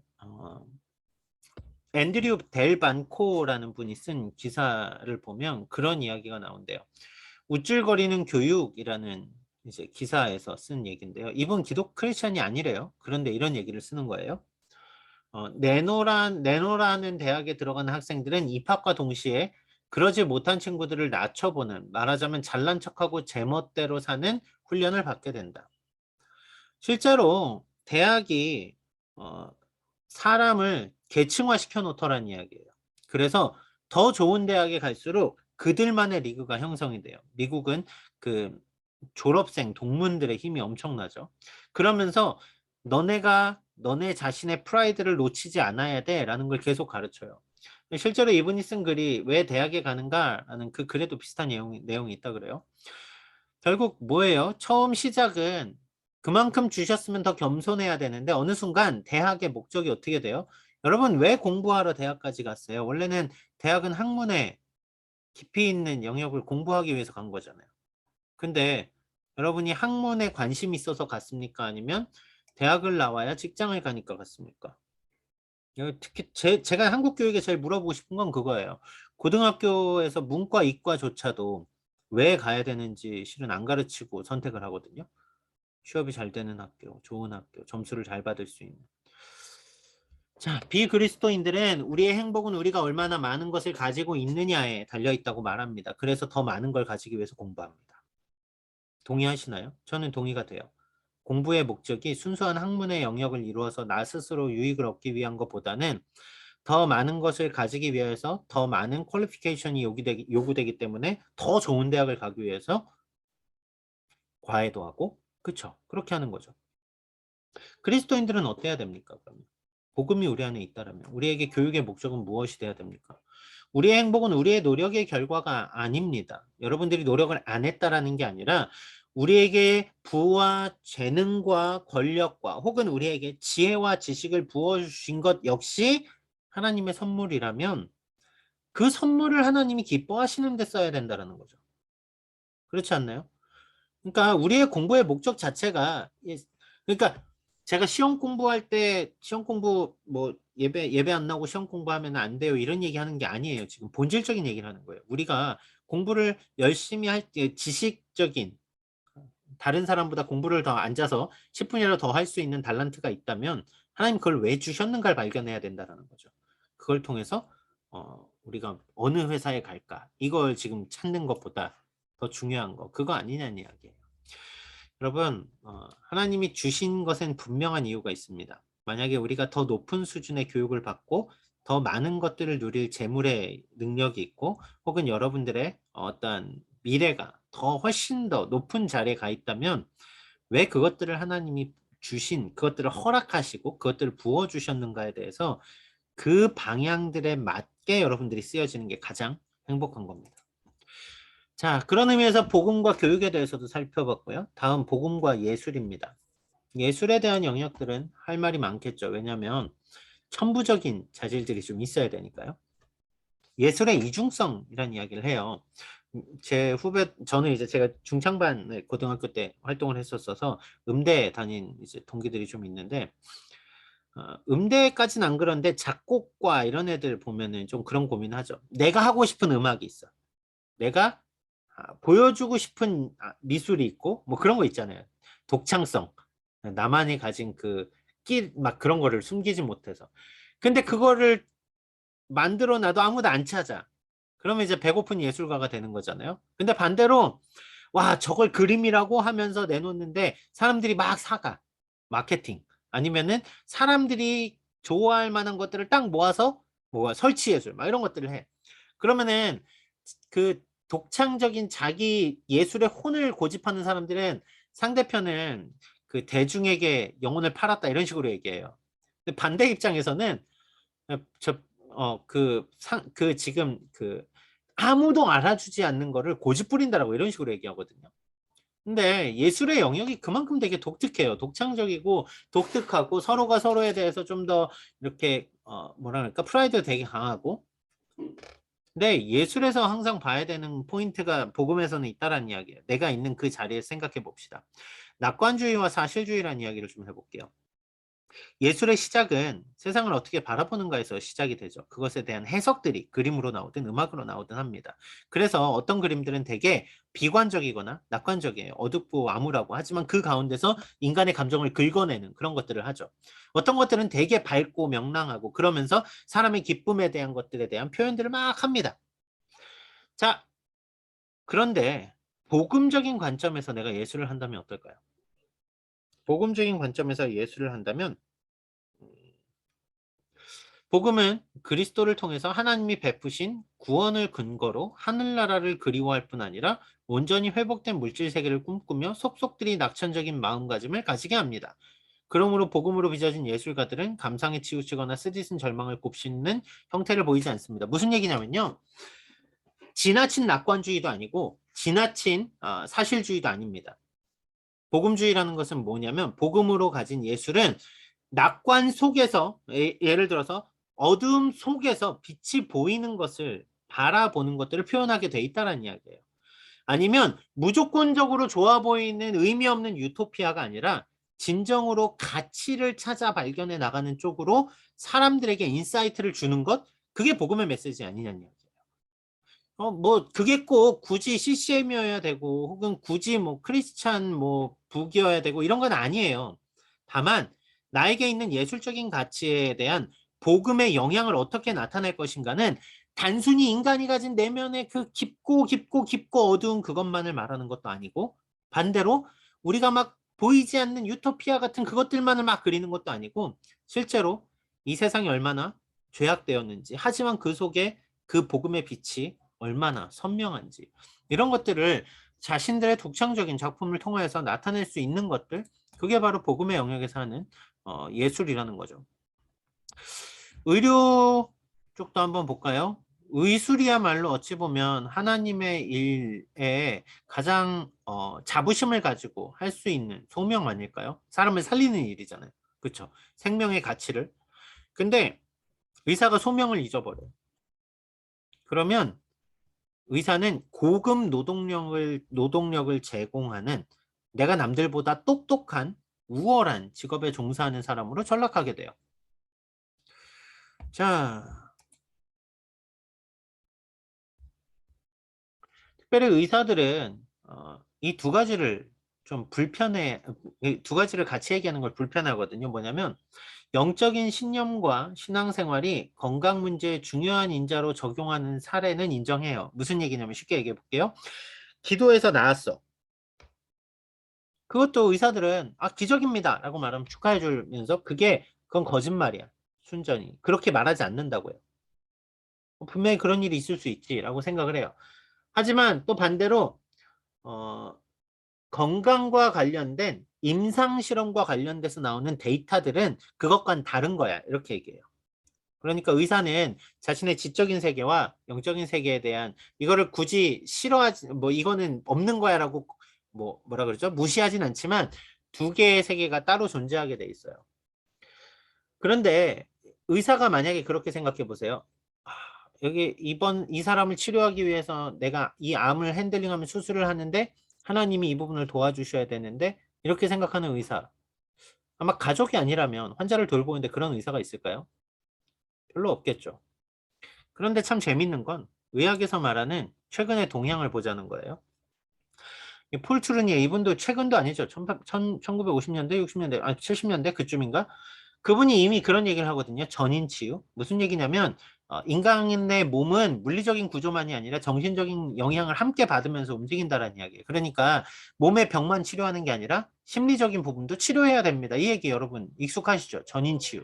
앤드류 델 반코라는 분이 쓴 기사를 보면 그런 이야기가 나온대요. 우쭐거리는 교육이라는 이제 기사에서 쓴 얘기인데요. 이분 기독 크리스천이 아니래요. 그런데 이런 얘기를 쓰는 거예요. 네노라는 대학에 들어가는 학생들은 입학과 동시에 그러지 못한 친구들을 낮춰보는, 말하자면 잘난 척하고 제멋대로 사는 훈련을 받게 된다. 실제로 대학이 사람을 계층화시켜 놓더란 이야기예요. 그래서 더 좋은 대학에 갈수록 그들만의 리그가 형성이 돼요. 미국은 그 졸업생 동문들의 힘이 엄청나죠. 그러면서 너네 자신의 프라이드를 놓치지 않아야 돼라는 걸 계속 가르쳐요. 실제로 이분이 쓴 글이 왜 대학에 가는가라는 그 글에도 비슷한 내용이 있다 그래요. 결국 뭐예요? 처음 시작은 그만큼 주셨으면 더 겸손해야 되는데 어느 순간 대학의 목적이 어떻게 돼요? 여러분 왜 공부하러 대학까지 갔어요? 원래는 대학은 학문에 깊이 있는 영역을 공부하기 위해서 간 거잖아요. 근데 여러분이 학문에 관심이 있어서 갔습니까? 아니면 대학을 나와야 직장을 가니까 갔습니까? 특히 제가 한국 교육에 제일 물어보고 싶은 건 그거예요. 고등학교에서 문과, 이과조차도 왜 가야 되는지 실은 안 가르치고 선택을 하거든요. 취업이 잘 되는 학교, 좋은 학교, 점수를 잘 받을 수 있는. 자, 비그리스도인들은 우리의 행복은 우리가 얼마나 많은 것을 가지고 있느냐에 달려 있다고 말합니다. 그래서 더 많은 걸 가지기 위해서 공부합니다. 동의하시나요? 저는 동의가 돼요. 공부의 목적이 순수한 학문의 영역을 이루어서 나 스스로 유익을 얻기 위한 것보다는 더 많은 것을 가지기 위해서 더 많은 퀄리피케이션이 요구되기 때문에 더 좋은 대학을 가기 위해서 과외도 하고, 그쵸? 그렇게 하는 거죠. 그리스도인들은 어때야 됩니까? 그러면 복음이 우리 안에 있다라면 우리에게 교육의 목적은 무엇이 돼야 됩니까? 우리의 행복은 우리의 노력의 결과가 아닙니다. 여러분들이 노력을 안 했다라는 게 아니라 우리에게 부와 재능과 권력과 혹은 우리에게 지혜와 지식을 부어주신 것 역시 하나님의 선물이라면 그 선물을 하나님이 기뻐하시는 데 써야 된다는 거죠. 그렇지 않나요? 그러니까 우리의 공부의 목적 자체가 그러니까 제가 시험 공부할 때 시험 공부 뭐 예배 안 나오고 시험 공부하면 안 돼요 이런 얘기하는 게 아니에요. 지금 본질적인 얘기를 하는 거예요. 우리가 공부를 열심히 할 때 지식적인 다른 사람보다 공부를 더 앉아서 10분이라도 더 할 수 있는 달란트가 있다면 하나님 그걸 왜 주셨는가를 발견해야 된다는 거죠. 그걸 통해서 우리가 어느 회사에 갈까 이걸 지금 찾는 것보다 더 중요한 거 그거 아니냐는 이야기예요. 여러분 하나님이 주신 것엔 분명한 이유가 있습니다. 만약에 우리가 더 높은 수준의 교육을 받고 더 많은 것들을 누릴 재물의 능력이 있고 혹은 여러분들의 어떤 미래가 더 훨씬 더 높은 자리에 가 있다면 왜 그것들을 하나님이 주신 그것들을 허락하시고 그것들을 부어주셨는가에 대해서 그 방향들에 맞게 여러분들이 쓰여지는 게 가장 행복한 겁니다. 자, 그런 의미에서 복음과 교육에 대해서도 살펴봤고요. 다음 복음과 예술입니다. 예술에 대한 영역들은 할 말이 많겠죠. 왜냐하면 천부적인 자질들이 좀 있어야 되니까요. 예술의 이중성이라는 이야기를 해요. 제 후배 저는 이제 제가 중창반에 고등학교 때 활동을 했었어서 음대에 다닌 이제 동기들이 좀 있는데 음대까지는 안 그런데 작곡과 이런 애들 보면은 좀 그런 고민하죠. 내가 하고 싶은 음악이 있어. 내가 보여주고 싶은 미술이 있고 뭐 그런 거 있잖아요. 독창성. 나만이 가진 그 끼 막 그런 거를 숨기지 못해서. 근데 그거를 만들어 놔도 아무도 안 찾아. 그러면 이제 배고픈 예술가가 되는 거잖아요. 근데 반대로 와 저걸 그림이라고 하면서 내놓는데 사람들이 막 사가. 마케팅. 아니면은 사람들이 좋아할 만한 것들을 딱 모아서 뭐 설치 예술 막 이런 것들을 해. 그러면은 그 독창적인 자기 예술의 혼을 고집하는 사람들은 상대편은 그 대중에게 영혼을 팔았다 이런 식으로 얘기해요. 근데 반대 입장에서는 그 지금 그 아무도 알아주지 않는 거를 고집 부린다라고 이런 식으로 얘기하거든요. 근데 예술의 영역이 그만큼 되게 독특해요. 독창적이고 독특하고 서로가 서로에 대해서 좀 더 이렇게 뭐라 그럴까 프라이드 되게 강하고 근데 예술에서 항상 봐야 되는 포인트가 복음에서는 있다라는 이야기예요. 내가 있는 그 자리에 생각해 봅시다. 낙관주의와 사실주의라는 이야기를 좀 해볼게요. 예술의 시작은 세상을 어떻게 바라보는가에서 시작이 되죠. 그것에 대한 해석들이 그림으로 나오든 음악으로 나오든 합니다. 그래서 어떤 그림들은 되게 비관적이거나 낙관적이에요. 어둡고 암울하고 하지만 그 가운데서 인간의 감정을 긁어내는 그런 것들을 하죠. 어떤 것들은 되게 밝고 명랑하고 그러면서 사람의 기쁨에 대한 것들에 대한 표현들을 막 합니다. 자, 그런데 복음적인 관점에서 내가 예술을 한다면 어떨까요? 복음적인 관점에서 예술을 한다면 복음은 그리스도를 통해서 하나님이 베푸신 구원을 근거로 하늘나라를 그리워할 뿐 아니라 온전히 회복된 물질 세계를 꿈꾸며 속속들이 낙천적인 마음가짐을 가지게 합니다. 그러므로 복음으로 빚어진 예술가들은 감상에 치우치거나 쓰디쓴 절망을 곱씹는 형태를 보이지 않습니다. 무슨 얘기냐면요. 지나친 낙관주의도 아니고 지나친 사실주의도 아닙니다. 복음주의라는 것은 뭐냐면 복음으로 가진 예술은 낙관 속에서 예를 들어서 어두움 속에서 빛이 보이는 것을 바라보는 것들을 표현하게 돼 있다는 이야기예요. 아니면 무조건적으로 좋아 보이는 의미 없는 유토피아가 아니라 진정으로 가치를 찾아 발견해 나가는 쪽으로 사람들에게 인사이트를 주는 것, 그게 복음의 메시지 아니냐는 이야기예요. 뭐 그게 꼭 굳이 CCM이어야 되고 혹은 굳이 뭐 크리스찬 뭐 북이어야 되고 이런 건 아니에요. 다만 나에게 있는 예술적인 가치에 대한 복음의 영향을 어떻게 나타낼 것인가는 단순히 인간이 가진 내면의 그 깊고 어두운 그것만을 말하는 것도 아니고, 반대로 우리가 막 보이지 않는 유토피아 같은 그것들만을 막 그리는 것도 아니고, 실제로 이 세상이 얼마나 죄악되었는지, 하지만 그 속에 그 복음의 빛이 얼마나 선명한지, 이런 것들을 자신들의 독창적인 작품을 통해서 나타낼 수 있는 것들, 그게 바로 복음의 영역에서 하는 예술이라는 거죠. 의료 쪽도 한번 볼까요? 의술이야말로 어찌 보면 하나님의 일에 가장 자부심을 가지고 할 수 있는 소명 아닐까요? 사람을 살리는 일이잖아요. 그렇죠? 생명의 가치를. 근데 의사가 소명을 잊어버려요. 그러면 의사는 고급 노동력을 제공하는, 내가 남들보다 똑똑한 우월한 직업에 종사하는 사람으로 전락하게 돼요. 자, 특별히 의사들은 이 두 가지를 좀 불편해, 이 두 가지를 같이 얘기하는 걸 불편하거든요. 뭐냐면 영적인 신념과 신앙생활이 건강 문제에 중요한 인자로 적용하는 사례는 인정해요. 무슨 얘기냐면 쉽게 얘기해 볼게요. 기도에서 나았어. 그것도 의사들은 기적입니다 라고 말하면 축하해 주면서 그건 거짓말이야. 순전히 그렇게 말하지 않는다고요. 분명히 그런 일이 있을 수 있지라고 생각을 해요. 하지만 또 반대로 어, 건강과 관련된 임상실험과 관련돼서 나오는 데이터들은 그것과는 다른 거야, 이렇게 얘기해요. 그러니까 의사는 자신의 지적인 세계와 영적인 세계에 대한 이거를 굳이 싫어하지, 뭐 이거는 없는 거야라고 뭐라 그러죠? 무시하진 않지만 두 개의 세계가 따로 존재하게 돼 있어요. 그런데 의사가 만약에 그렇게 생각해 보세요. 여기 이 사람을 치료하기 위해서 내가 이 암을 핸들링하면 수술을 하는데 하나님이 이 부분을 도와주셔야 되는데, 이렇게 생각하는 의사, 아마 가족이 아니라면 환자를 돌보는데 그런 의사가 있을까요? 별로 없겠죠. 그런데 참 재밌는 건 의학에서 말하는 최근의 동향을 보자는 거예요. 폴 트루니에, 이분도 최근도 아니죠. 1950년대, 60년대, 70년대 그쯤인가? 그분이 이미 그런 얘기를 하거든요. 전인치유. 무슨 얘기냐면 인간의 몸은 물리적인 구조만이 아니라 정신적인 영향을 함께 받으면서 움직인다라는 이야기예요. 그러니까 몸의 병만 치료하는 게 아니라 심리적인 부분도 치료해야 됩니다. 이 얘기 여러분 익숙하시죠? 전인치유.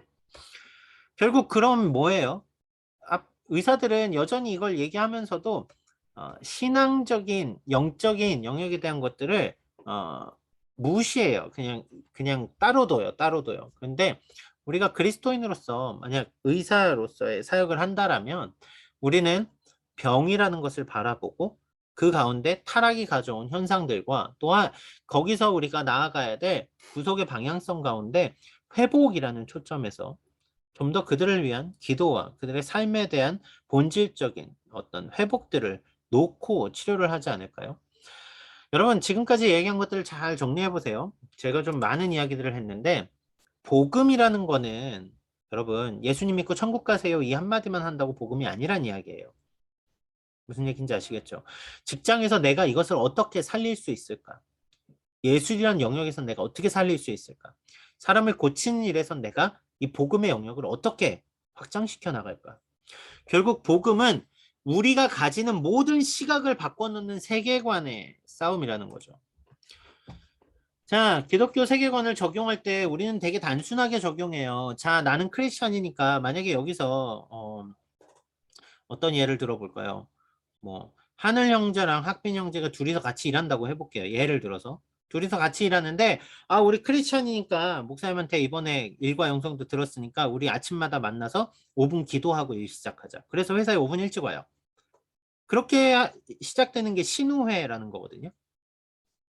결국 그럼 뭐예요? 의사들은 여전히 이걸 얘기하면서도 신앙적인 영적인 영역에 대한 것들을 무시해요. 그냥 따로 둬요. 따로 둬요. 그런데 우리가 그리스도인으로서 만약 의사로서의 사역을 한다라면 우리는 병이라는 것을 바라보고 그 가운데 타락이 가져온 현상들과 또한 거기서 우리가 나아가야 될 구속의 방향성 가운데 회복이라는 초점에서 좀 더 그들을 위한 기도와 그들의 삶에 대한 본질적인 어떤 회복들을 놓고 치료를 하지 않을까요? 여러분, 지금까지 얘기한 것들을 잘 정리해 보세요. 제가 좀 많은 이야기들을 했는데 복음이라는 거는 여러분, 예수님 믿고 천국 가세요 이 한마디만 한다고 복음이 아니란 이야기예요. 무슨 얘기인지 아시겠죠? 직장에서 내가 이것을 어떻게 살릴 수 있을까? 예술이란 영역에서 내가 어떻게 살릴 수 있을까? 사람을 고치는 일에서 내가 이 복음의 영역을 어떻게 확장시켜 나갈까? 결국 복음은 우리가 가지는 모든 시각을 바꿔놓는 세계관의 싸움이라는 거죠. 자, 기독교 세계관을 적용할 때 우리는 되게 단순하게 적용해요. 자, 나는 크리스천이니까 만약에 여기서 어떤 예를 들어볼까요? 뭐 하늘 형제랑 학빈 형제가 둘이서 같이 일한다고 해볼게요. 예를 들어서 둘이서 같이 일하는데 우리 크리스천이니까 목사님한테 이번에 일과 영성도 들었으니까 우리 아침마다 만나서 5분 기도하고 일 시작하자. 그래서 회사에 5분 일찍 와요. 그렇게 시작되는 게 신우회라는 거거든요.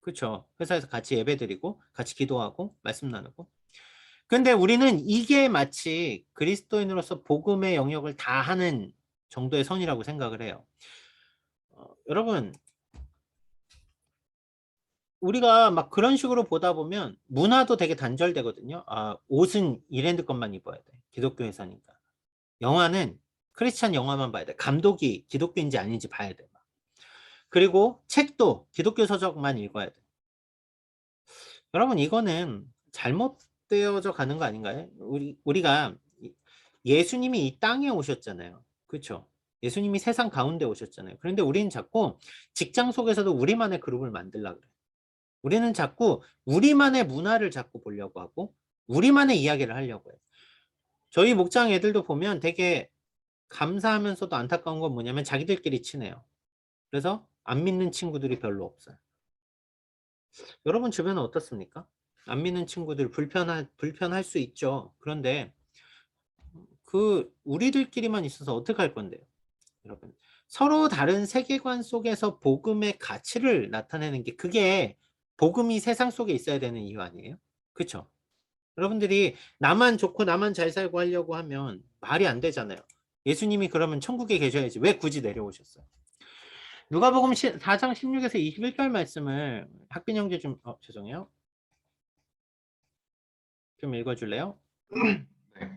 그렇죠. 회사에서 같이 예배드리고 같이 기도하고 말씀 나누고. 근데 우리는 이게 마치 그리스도인으로서 복음의 영역을 다 하는 정도의 선이라고 생각을 해요. 여러분, 우리가 막 그런 식으로 보다 보면 문화도 되게 단절되거든요. 아, 옷은 이랜드 것만 입어야 돼. 기독교 회사니까. 영화는 크리스찬 영화만 봐야 돼. 감독이 기독교인지 아닌지 봐야 돼. 그리고 책도 기독교 서적만 읽어야 돼. 여러분, 이거는 잘못되어져 가는 거 아닌가요? 우리가 예수님이 이 땅에 오셨잖아요. 그렇죠? 예수님이 세상 가운데 오셨잖아요. 그런데 우리는 자꾸 직장 속에서도 우리만의 그룹을 만들려고 그래요. 우리는 자꾸 우리만의 문화를 자꾸 보려고 하고 우리만의 이야기를 하려고 해요. 저희 목장 애들도 보면 되게 감사하면서도 안타까운 건 뭐냐면 자기들끼리 친해요. 그래서 안 믿는 친구들이 별로 없어요. 여러분 주변은 어떻습니까? 안 믿는 친구들 불편할 수 있죠. 그런데 그 우리들끼리만 있어서 어떻게 할 건데요? 여러분, 서로 다른 세계관 속에서 복음의 가치를 나타내는 게 그게 복음이 세상 속에 있어야 되는 이유 아니에요? 그렇죠? 여러분들이 나만 좋고 나만 잘 살고 하려고 하면 말이 안 되잖아요. 예수님이 그러면 천국에 계셔야지 왜 굳이 내려오셨어요? 누가복음 4장 16에서 21절 말씀을 학빈 형제 좀 죄송해요. 좀 읽어줄래요? 네.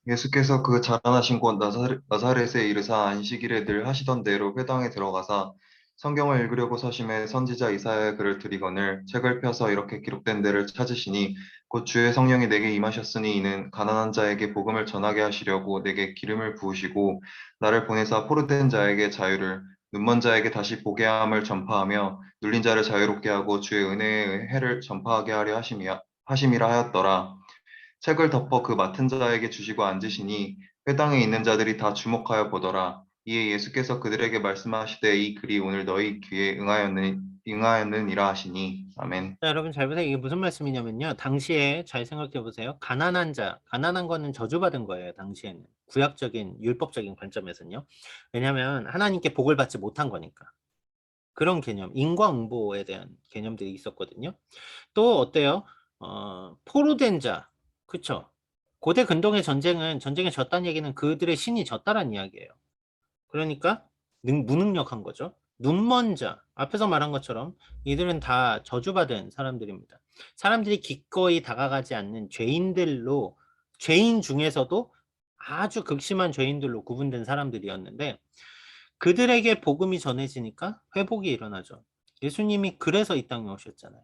예수께서 그 자라나신 곳 나사렛에 이르사 안식일에 늘 하시던 대로 회당에 들어가사 성경을 읽으려고 서심해 선지자 이사야의 글을 들이거늘 책을 펴서 이렇게 기록된 데를 찾으시니 곧 주의 성령이 내게 임하셨으니 이는 가난한 자에게 복음을 전하게 하시려고 내게 기름을 부으시고 나를 보내사 포로된 자에게 자유를 눈먼 자에게 다시 보게 함을 전파하며 눌린 자를 자유롭게 하고 주의 은혜의 해를 전파하게 하려 하심이라 하였더라. 책을 덮어 그 맡은 자에게 주시고 앉으시니 회당에 있는 자들이 다 주목하여 보더라. 이에 예수께서 그들에게 말씀하시되 이 글이 오늘 너희 귀에 응하였느니라 하시니. 아멘. 자, 여러분 잘 보세요. 이게 무슨 말씀이냐면요. 당시에 잘 생각해 보세요. 가난한 자, 가난한 거는 저주받은 거예요. 당시에는. 구약적인, 율법적인 관점에서는요. 왜냐하면 하나님께 복을 받지 못한 거니까. 그런 개념, 인과응보에 대한 개념들이 있었거든요. 또 어때요? 포로된 자, 그쵸? 고대 근동의 전쟁에 졌다는 얘기는 그들의 신이 졌다란 이야기예요. 그러니까 무능력한 거죠. 눈먼 자, 앞에서 말한 것처럼 이들은 다 저주받은 사람들입니다. 사람들이 기꺼이 다가가지 않는 죄인들로, 죄인 중에서도 아주 극심한 죄인들로 구분된 사람들이었는데 그들에게 복음이 전해지니까 회복이 일어나죠. 예수님이 그래서 이 땅에 오셨잖아요.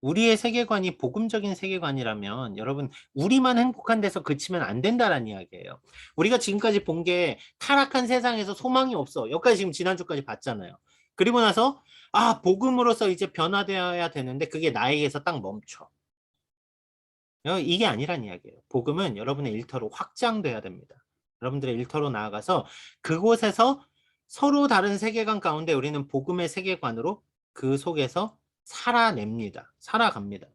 우리의 세계관이 복음적인 세계관이라면 여러분 우리만 행복한 데서 그치면 안 된다는 이야기예요. 우리가 지금까지 본 게 타락한 세상에서 소망이 없어. 여기까지 지금 지난주까지 봤잖아요. 그리고 나서 아 복음으로서 이제 변화되어야 되는데 그게 나에게서 딱 멈춰. 이게 아니란 이야기예요. 복음은 여러분의 일터로 확장돼야 됩니다. 여러분들의 일터로 나아가서 그곳에서 서로 다른 세계관 가운데 우리는 복음의 세계관으로 그 속에서 살아냅니다. 살아갑니다.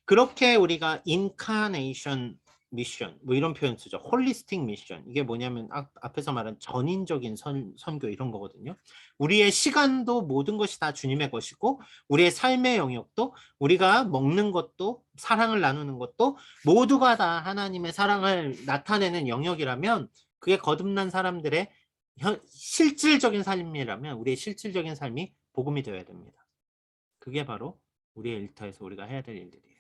그렇게 우리가 인카네이션 미션 뭐 이런 표현 쓰죠. 홀리스틱 미션. 이게 뭐냐면 앞에서 말한 전인적인 선교 이런 거거든요. 우리의 시간도 모든 것이 다 주님의 것이고 우리의 삶의 영역도 우리가 먹는 것도 사랑을 나누는 것도 모두가 다 하나님의 사랑을 나타내는 영역이라면 그게 거듭난 사람들의 실질적인 삶이라면 우리의 실질적인 삶이 복음이 되어야 됩니다. 그게 바로 우리의 일터에서 우리가 해야 될 일들이에요.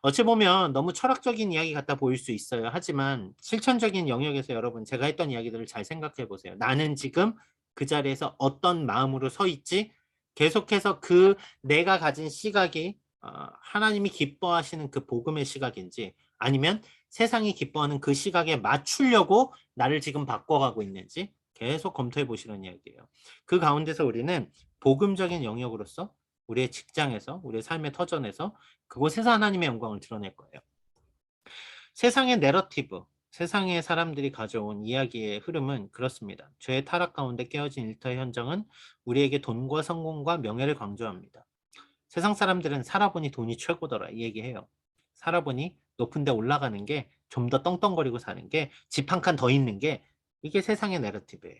어찌 보면 너무 철학적인 이야기 같아 보일 수 있어요. 하지만 실천적인 영역에서 여러분 제가 했던 이야기들을 잘 생각해 보세요. 나는 지금 그 자리에서 어떤 마음으로 서 있지? 계속해서 그 내가 가진 시각이 하나님이 기뻐하시는 그 복음의 시각인지 아니면 세상이 기뻐하는 그 시각에 맞추려고 나를 지금 바꿔가고 있는지 계속 검토해 보시는 이야기예요. 그 가운데서 우리는 복음적인 영역으로서 우리의 직장에서 우리의 삶의 터전에서 그곳에서 하나님의 영광을 드러낼 거예요. 세상의 내러티브, 세상의 사람들이 가져온 이야기의 흐름은 그렇습니다. 죄의 타락 가운데 깨어진 일터의 현장은 우리에게 돈과 성공과 명예를 강조합니다. 세상 사람들은 살아보니 돈이 최고더라 이 얘기해요. 살아보니 높은 데 올라가는 게 좀 더 떵떵거리고 사는 게 집 한 칸 더 있는 게 이게 세상의 내러티브예요.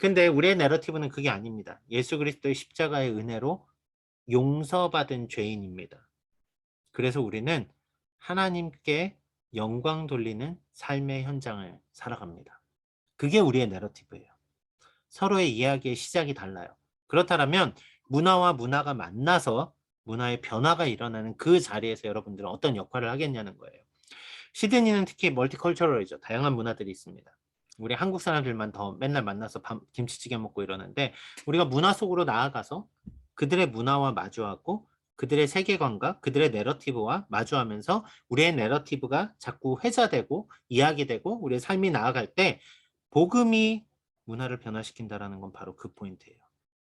근데 우리의 내러티브는 그게 아닙니다. 예수 그리스도의 십자가의 은혜로 용서받은 죄인입니다. 그래서 우리는 하나님께 영광 돌리는 삶의 현장을 살아갑니다. 그게 우리의 내러티브예요. 서로의 이야기의 시작이 달라요. 그렇다면 문화와 문화가 만나서 문화의 변화가 일어나는 그 자리에서 여러분들은 어떤 역할을 하겠냐는 거예요. 시드니는 특히 멀티컬처럴이죠. 다양한 문화들이 있습니다. 우리 한국 사람들만 더 맨날 만나서 김치찌개 먹고 이러는데 우리가 문화 속으로 나아가서 그들의 문화와 마주하고 그들의 세계관과 그들의 내러티브와 마주하면서 우리의 내러티브가 자꾸 회자되고 이야기되고 우리의 삶이 나아갈 때 복음이 문화를 변화시킨다는 건 바로 그 포인트예요.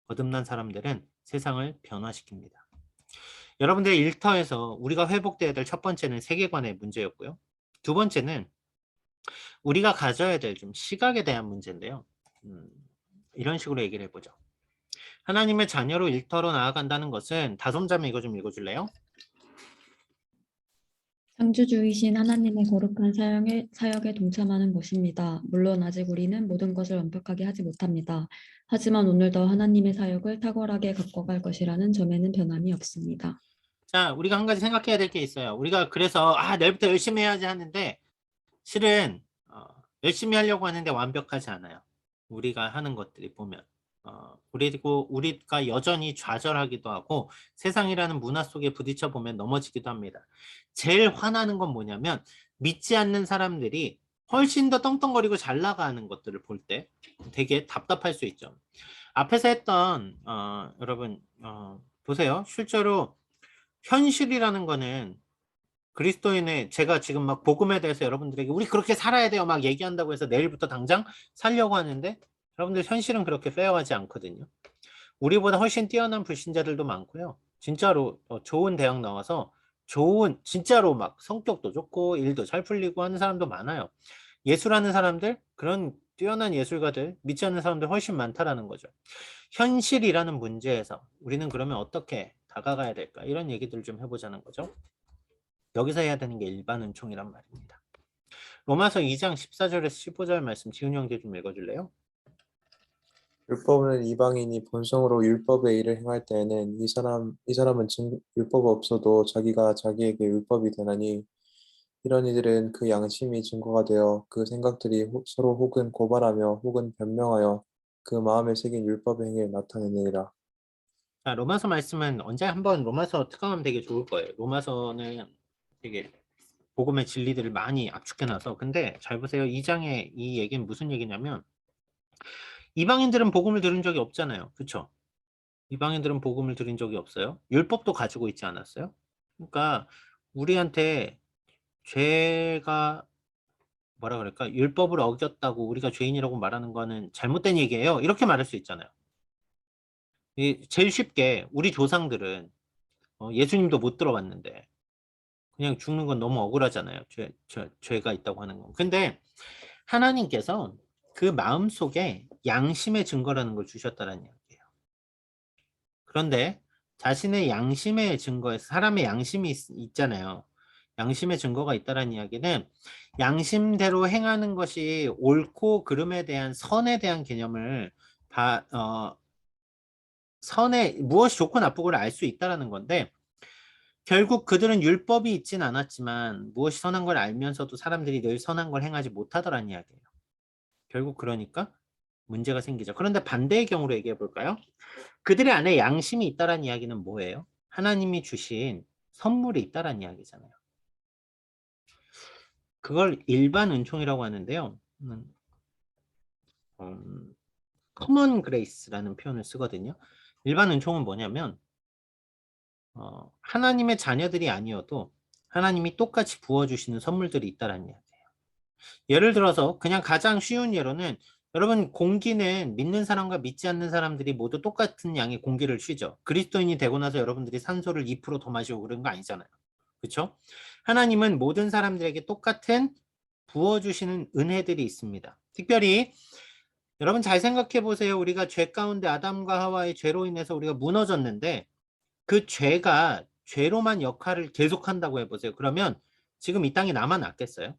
거듭난 사람들은 세상을 변화시킵니다. 여러분들의 일터에서 우리가 회복돼야 될 첫 번째는 세계관의 문제였고요. 두 번째는 우리가 가져야 될 좀 시각에 대한 문제인데요. 이런 식으로 얘기를 해보죠. 하나님의 자녀로 일터로 나아간다는 것은 다솜자매 이거 좀 읽어줄래요? 창조주이신 하나님의 거룩한 사역에 동참하는 것입니다. 물론 아직 우리는 모든 것을 완벽하게 하지 못합니다. 하지만 오늘도 하나님의 사역을 탁월하게 갖고 갈 것이라는 점에는 변함이 없습니다. 자, 우리가 한 가지 생각해야 될 게 있어요. 우리가 그래서 내일부터 열심히 해야지 하는데 실은 열심히 하려고 하는데 완벽하지 않아요. 우리가 하는 것들이 보면 그리고 우리가 여전히 좌절하기도 하고 세상이라는 문화 속에 부딪혀 보면 넘어지기도 합니다. 제일 화나는 건 뭐냐면 믿지 않는 사람들이 훨씬 더 떵떵거리고 잘 나가는 것들을 볼 때 되게 답답할 수 있죠. 앞에서 했던 여러분 보세요. 실제로 현실이라는 거는 그리스도인의 제가 지금 막 복음에 대해서 여러분들에게 우리 그렇게 살아야 돼요 막 얘기한다고 해서 내일부터 당장 살려고 하는데 여러분들 현실은 그렇게 페어하지 않거든요. 우리보다 훨씬 뛰어난 불신자들도 많고요. 진짜로 좋은 대학 나와서 좋은 진짜로 막 성격도 좋고 일도 잘 풀리고 하는 사람도 많아요. 예술하는 사람들 그런 뛰어난 예술가들 믿지 않는 사람들 훨씬 많다라는 거죠. 현실이라는 문제에서 우리는 그러면 어떻게 다가가야 될까 이런 얘기들 좀 해보자는 거죠. 여기서 해야 되는 게 일반 은총이란 말입니다. 로마서 2장 14절에서 15절 말씀 지훈이 형제 좀 읽어줄래요? 율법은 이방인이 본성으로 율법의 일을 행할 때에는 이 사람은 율법 없어도 자기가 자기에게 율법이 되나니 이런 이들은 그 양심이 증거가 되어 그 생각들이 서로 혹은 고발하며 혹은 변명하여 그 마음에 새긴 율법의 행위를 나타내느니라. 자, 로마서 말씀은 언제 한번 로마서 특강하면 되게 좋을 거예요. 로마서는 되게 복음의 진리들을 많이 압축해놔서 근데 잘 보세요. 2장의 이 얘기는 무슨 얘기냐면 이방인들은 복음을 들은 적이 없잖아요. 그렇죠? 이방인들은 복음을 들은 적이 없어요. 율법도 가지고 있지 않았어요. 그러니까 우리한테 죄가 뭐라 그럴까? 율법을 어겼다고 우리가 죄인이라고 말하는 거는 잘못된 얘기예요. 이렇게 말할 수 있잖아요. 제일 쉽게 우리 조상들은 예수님도 못 들어봤는데 그냥 죽는 건 너무 억울하잖아요. 죄가 있다고 하는 건. 근데 하나님께서 그 마음속에 양심의 증거라는 걸 주셨다는 이야기예요. 그런데 자신의 양심의 증거에서 사람의 양심이 있잖아요. 양심의 증거가 있다는 이야기는 양심대로 행하는 것이 옳고 그름에 대한 선에 대한 개념을 선에 무엇이 좋고 나쁘고를 알 수 있다는 건데 결국 그들은 율법이 있진 않았지만 무엇이 선한 걸 알면서도 사람들이 늘 선한 걸 행하지 못하더란 이야기예요. 결국 그러니까 문제가 생기죠. 그런데 반대의 경우로 얘기해 볼까요? 그들의 안에 양심이 있다란 이야기는 뭐예요? 하나님이 주신 선물이 있다란 이야기잖아요. 그걸 일반 은총이라고 하는데요. 커먼 그레이스라는 표현을 쓰거든요. 일반 은총은 뭐냐면 하나님의 자녀들이 아니어도 하나님이 똑같이 부어주시는 선물들이 있다는 이야기예요. 예를 들어서 그냥 가장 쉬운 예로는 여러분 공기는 믿는 사람과 믿지 않는 사람들이 모두 똑같은 양의 공기를 쉬죠. 그리스도인이 되고 나서 여러분들이 산소를 2%더 마시고 그런 거 아니잖아요. 그렇죠? 하나님은 모든 사람들에게 똑같은 부어주시는 은혜들이 있습니다. 특별히 여러분 잘 생각해 보세요. 우리가 죄 가운데 아담과 하와의 죄로 인해서 우리가 무너졌는데 그 죄가 죄로만 역할을 계속한다고 해보세요. 그러면 지금 이 땅에 남아났겠어요?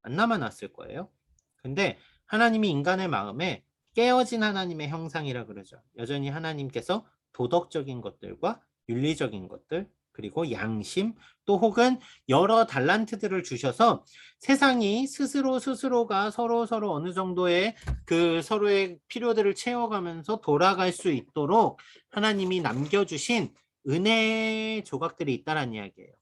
안 남아났을 거예요. 근데 하나님이 인간의 마음에 깨어진 하나님의 형상이라 그러죠. 여전히 하나님께서 도덕적인 것들과 윤리적인 것들, 그리고 양심, 또 혹은 여러 달란트들을 주셔서 세상이 스스로가 서로 어느 정도의 그 서로의 필요들을 채워가면서 돌아갈 수 있도록 하나님이 남겨주신 은혜 조각들이 있다라는 이야기예요.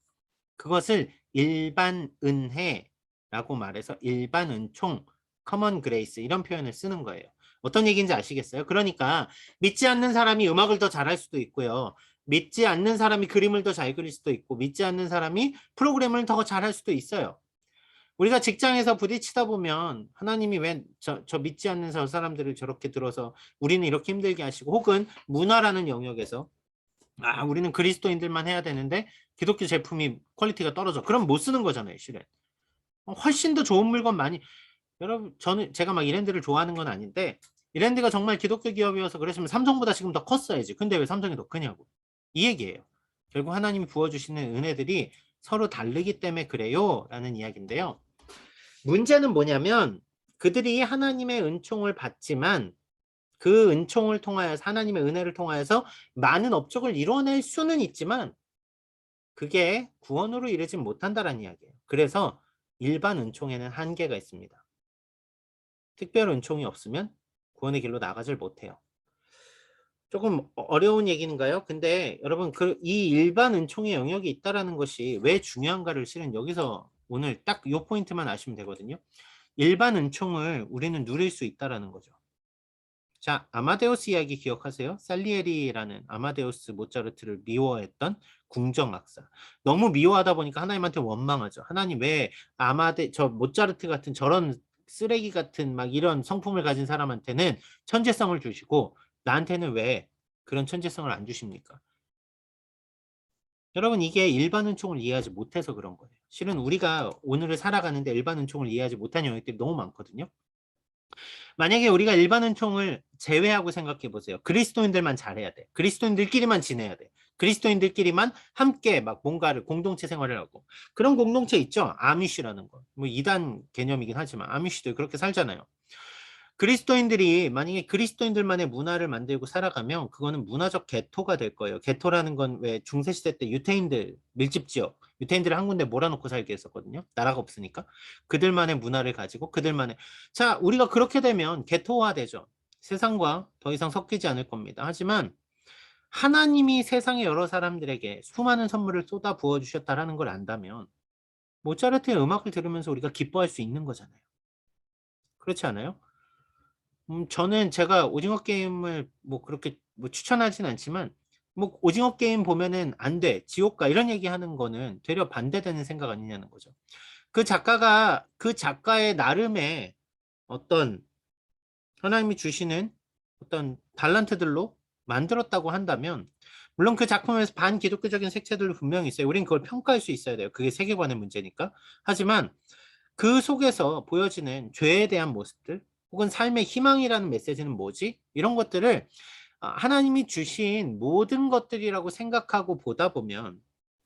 그것을 일반 은혜라고 말해서 일반 은총, 커먼 그레이스 이런 표현을 쓰는 거예요. 어떤 얘기인지 아시겠어요? 그러니까 믿지 않는 사람이 음악을 더 잘할 수도 있고요. 믿지 않는 사람이 그림을 더 잘 그릴 수도 있고, 믿지 않는 사람이 프로그램을 더 잘할 수도 있어요. 우리가 직장에서 부딪히다 보면 하나님이 왜 저 믿지 않는 저 사람들을 저렇게 들어서 우리는 이렇게 힘들게 하시고, 혹은 문화라는 영역에서 우리는 그리스도인들만 해야 되는데 기독교 제품이 퀄리티가 떨어져. 그럼 못 쓰는 거잖아요, 실은. 훨씬 더 좋은 물건 많이. 여러분, 제가 막 이랜드를 좋아하는 건 아닌데, 이랜드가 정말 기독교 기업이어서 그랬으면 삼성보다 지금 더 컸어야지. 근데 왜 삼성이 더 크냐고. 이 얘기예요. 결국 하나님이 부어주시는 은혜들이 서로 다르기 때문에 그래요 라는 이야기인데요. 문제는 뭐냐면 그들이 하나님의 은총을 받지만 그 은총을 통하여서, 하나님의 은혜를 통하여서 많은 업적을 이뤄낼 수는 있지만 그게 구원으로 이르진 못한다라는 이야기예요. 그래서 일반 은총에는 한계가 있습니다. 특별 은총이 없으면 구원의 길로 나가질 못해요. 조금 어려운 얘기인가요? 근데 여러분, 이 일반 은총의 영역이 있다라는 것이 왜 중요한가를 실은 여기서 오늘 딱 이 포인트만 아시면 되거든요. 일반 은총을 우리는 누릴 수 있다라는 거죠. 자, 아마데우스 이야기 기억하세요? 살리에리라는 아마데우스 모차르트를 미워했던 궁정악사. 너무 미워하다 보니까 하나님한테 원망하죠. 하나님 왜 저 모차르트 같은 저런 쓰레기 같은 막 이런 성품을 가진 사람한테는 천재성을 주시고 나한테는 왜 그런 천재성을 안 주십니까? 여러분, 이게 일반 은총을 이해하지 못해서 그런 거예요. 실은 우리가 오늘을 살아가는데 일반 은총을 이해하지 못한 영역들이 너무 많거든요. 만약에 우리가 일반 은총을 제외하고 생각해 보세요. 그리스도인들만 잘해야 돼. 그리스도인들끼리만 지내야 돼. 그리스도인들끼리만 함께 막 뭔가를 공동체 생활을 하고. 그런 공동체 있죠? 아미쉬라는 거. 뭐 이단 개념이긴 하지만 아미쉬도 그렇게 살잖아요. 그리스도인들이 만약에 그리스도인들만의 문화를 만들고 살아가면 그거는 문화적 개토가 될 거예요. 개토라는 건 왜 중세시대 때 유태인들 밀집지역, 유태인들을 한 군데 몰아놓고 살게 했었거든요. 나라가 없으니까. 그들만의 문화를 가지고 그들만의. 자, 우리가 그렇게 되면 개토화되죠. 세상과 더 이상 섞이지 않을 겁니다. 하지만 하나님이 세상의 여러 사람들에게 수많은 선물을 쏟아 부어주셨다라는 걸 안다면 모차르트의 음악을 들으면서 우리가 기뻐할 수 있는 거잖아요. 그렇지 않아요? 저는 제가 오징어 게임을 뭐 그렇게 뭐 추천하진 않지만, 뭐 오징어 게임 보면은 안 돼, 지옥 가 이런 얘기하는 거는 되려 반대되는 생각 아니냐는 거죠. 그 작가의 나름의 어떤 하나님이 주시는 어떤 달란트들로 만들었다고 한다면, 물론 그 작품에서 반기독교적인 색채들도 분명히 있어요. 우린 그걸 평가할 수 있어야 돼요. 그게 세계관의 문제니까. 하지만 그 속에서 보여지는 죄에 대한 모습들, 혹은 삶의 희망이라는 메시지는 뭐지? 이런 것들을 하나님이 주신 모든 것들이라고 생각하고 보다 보면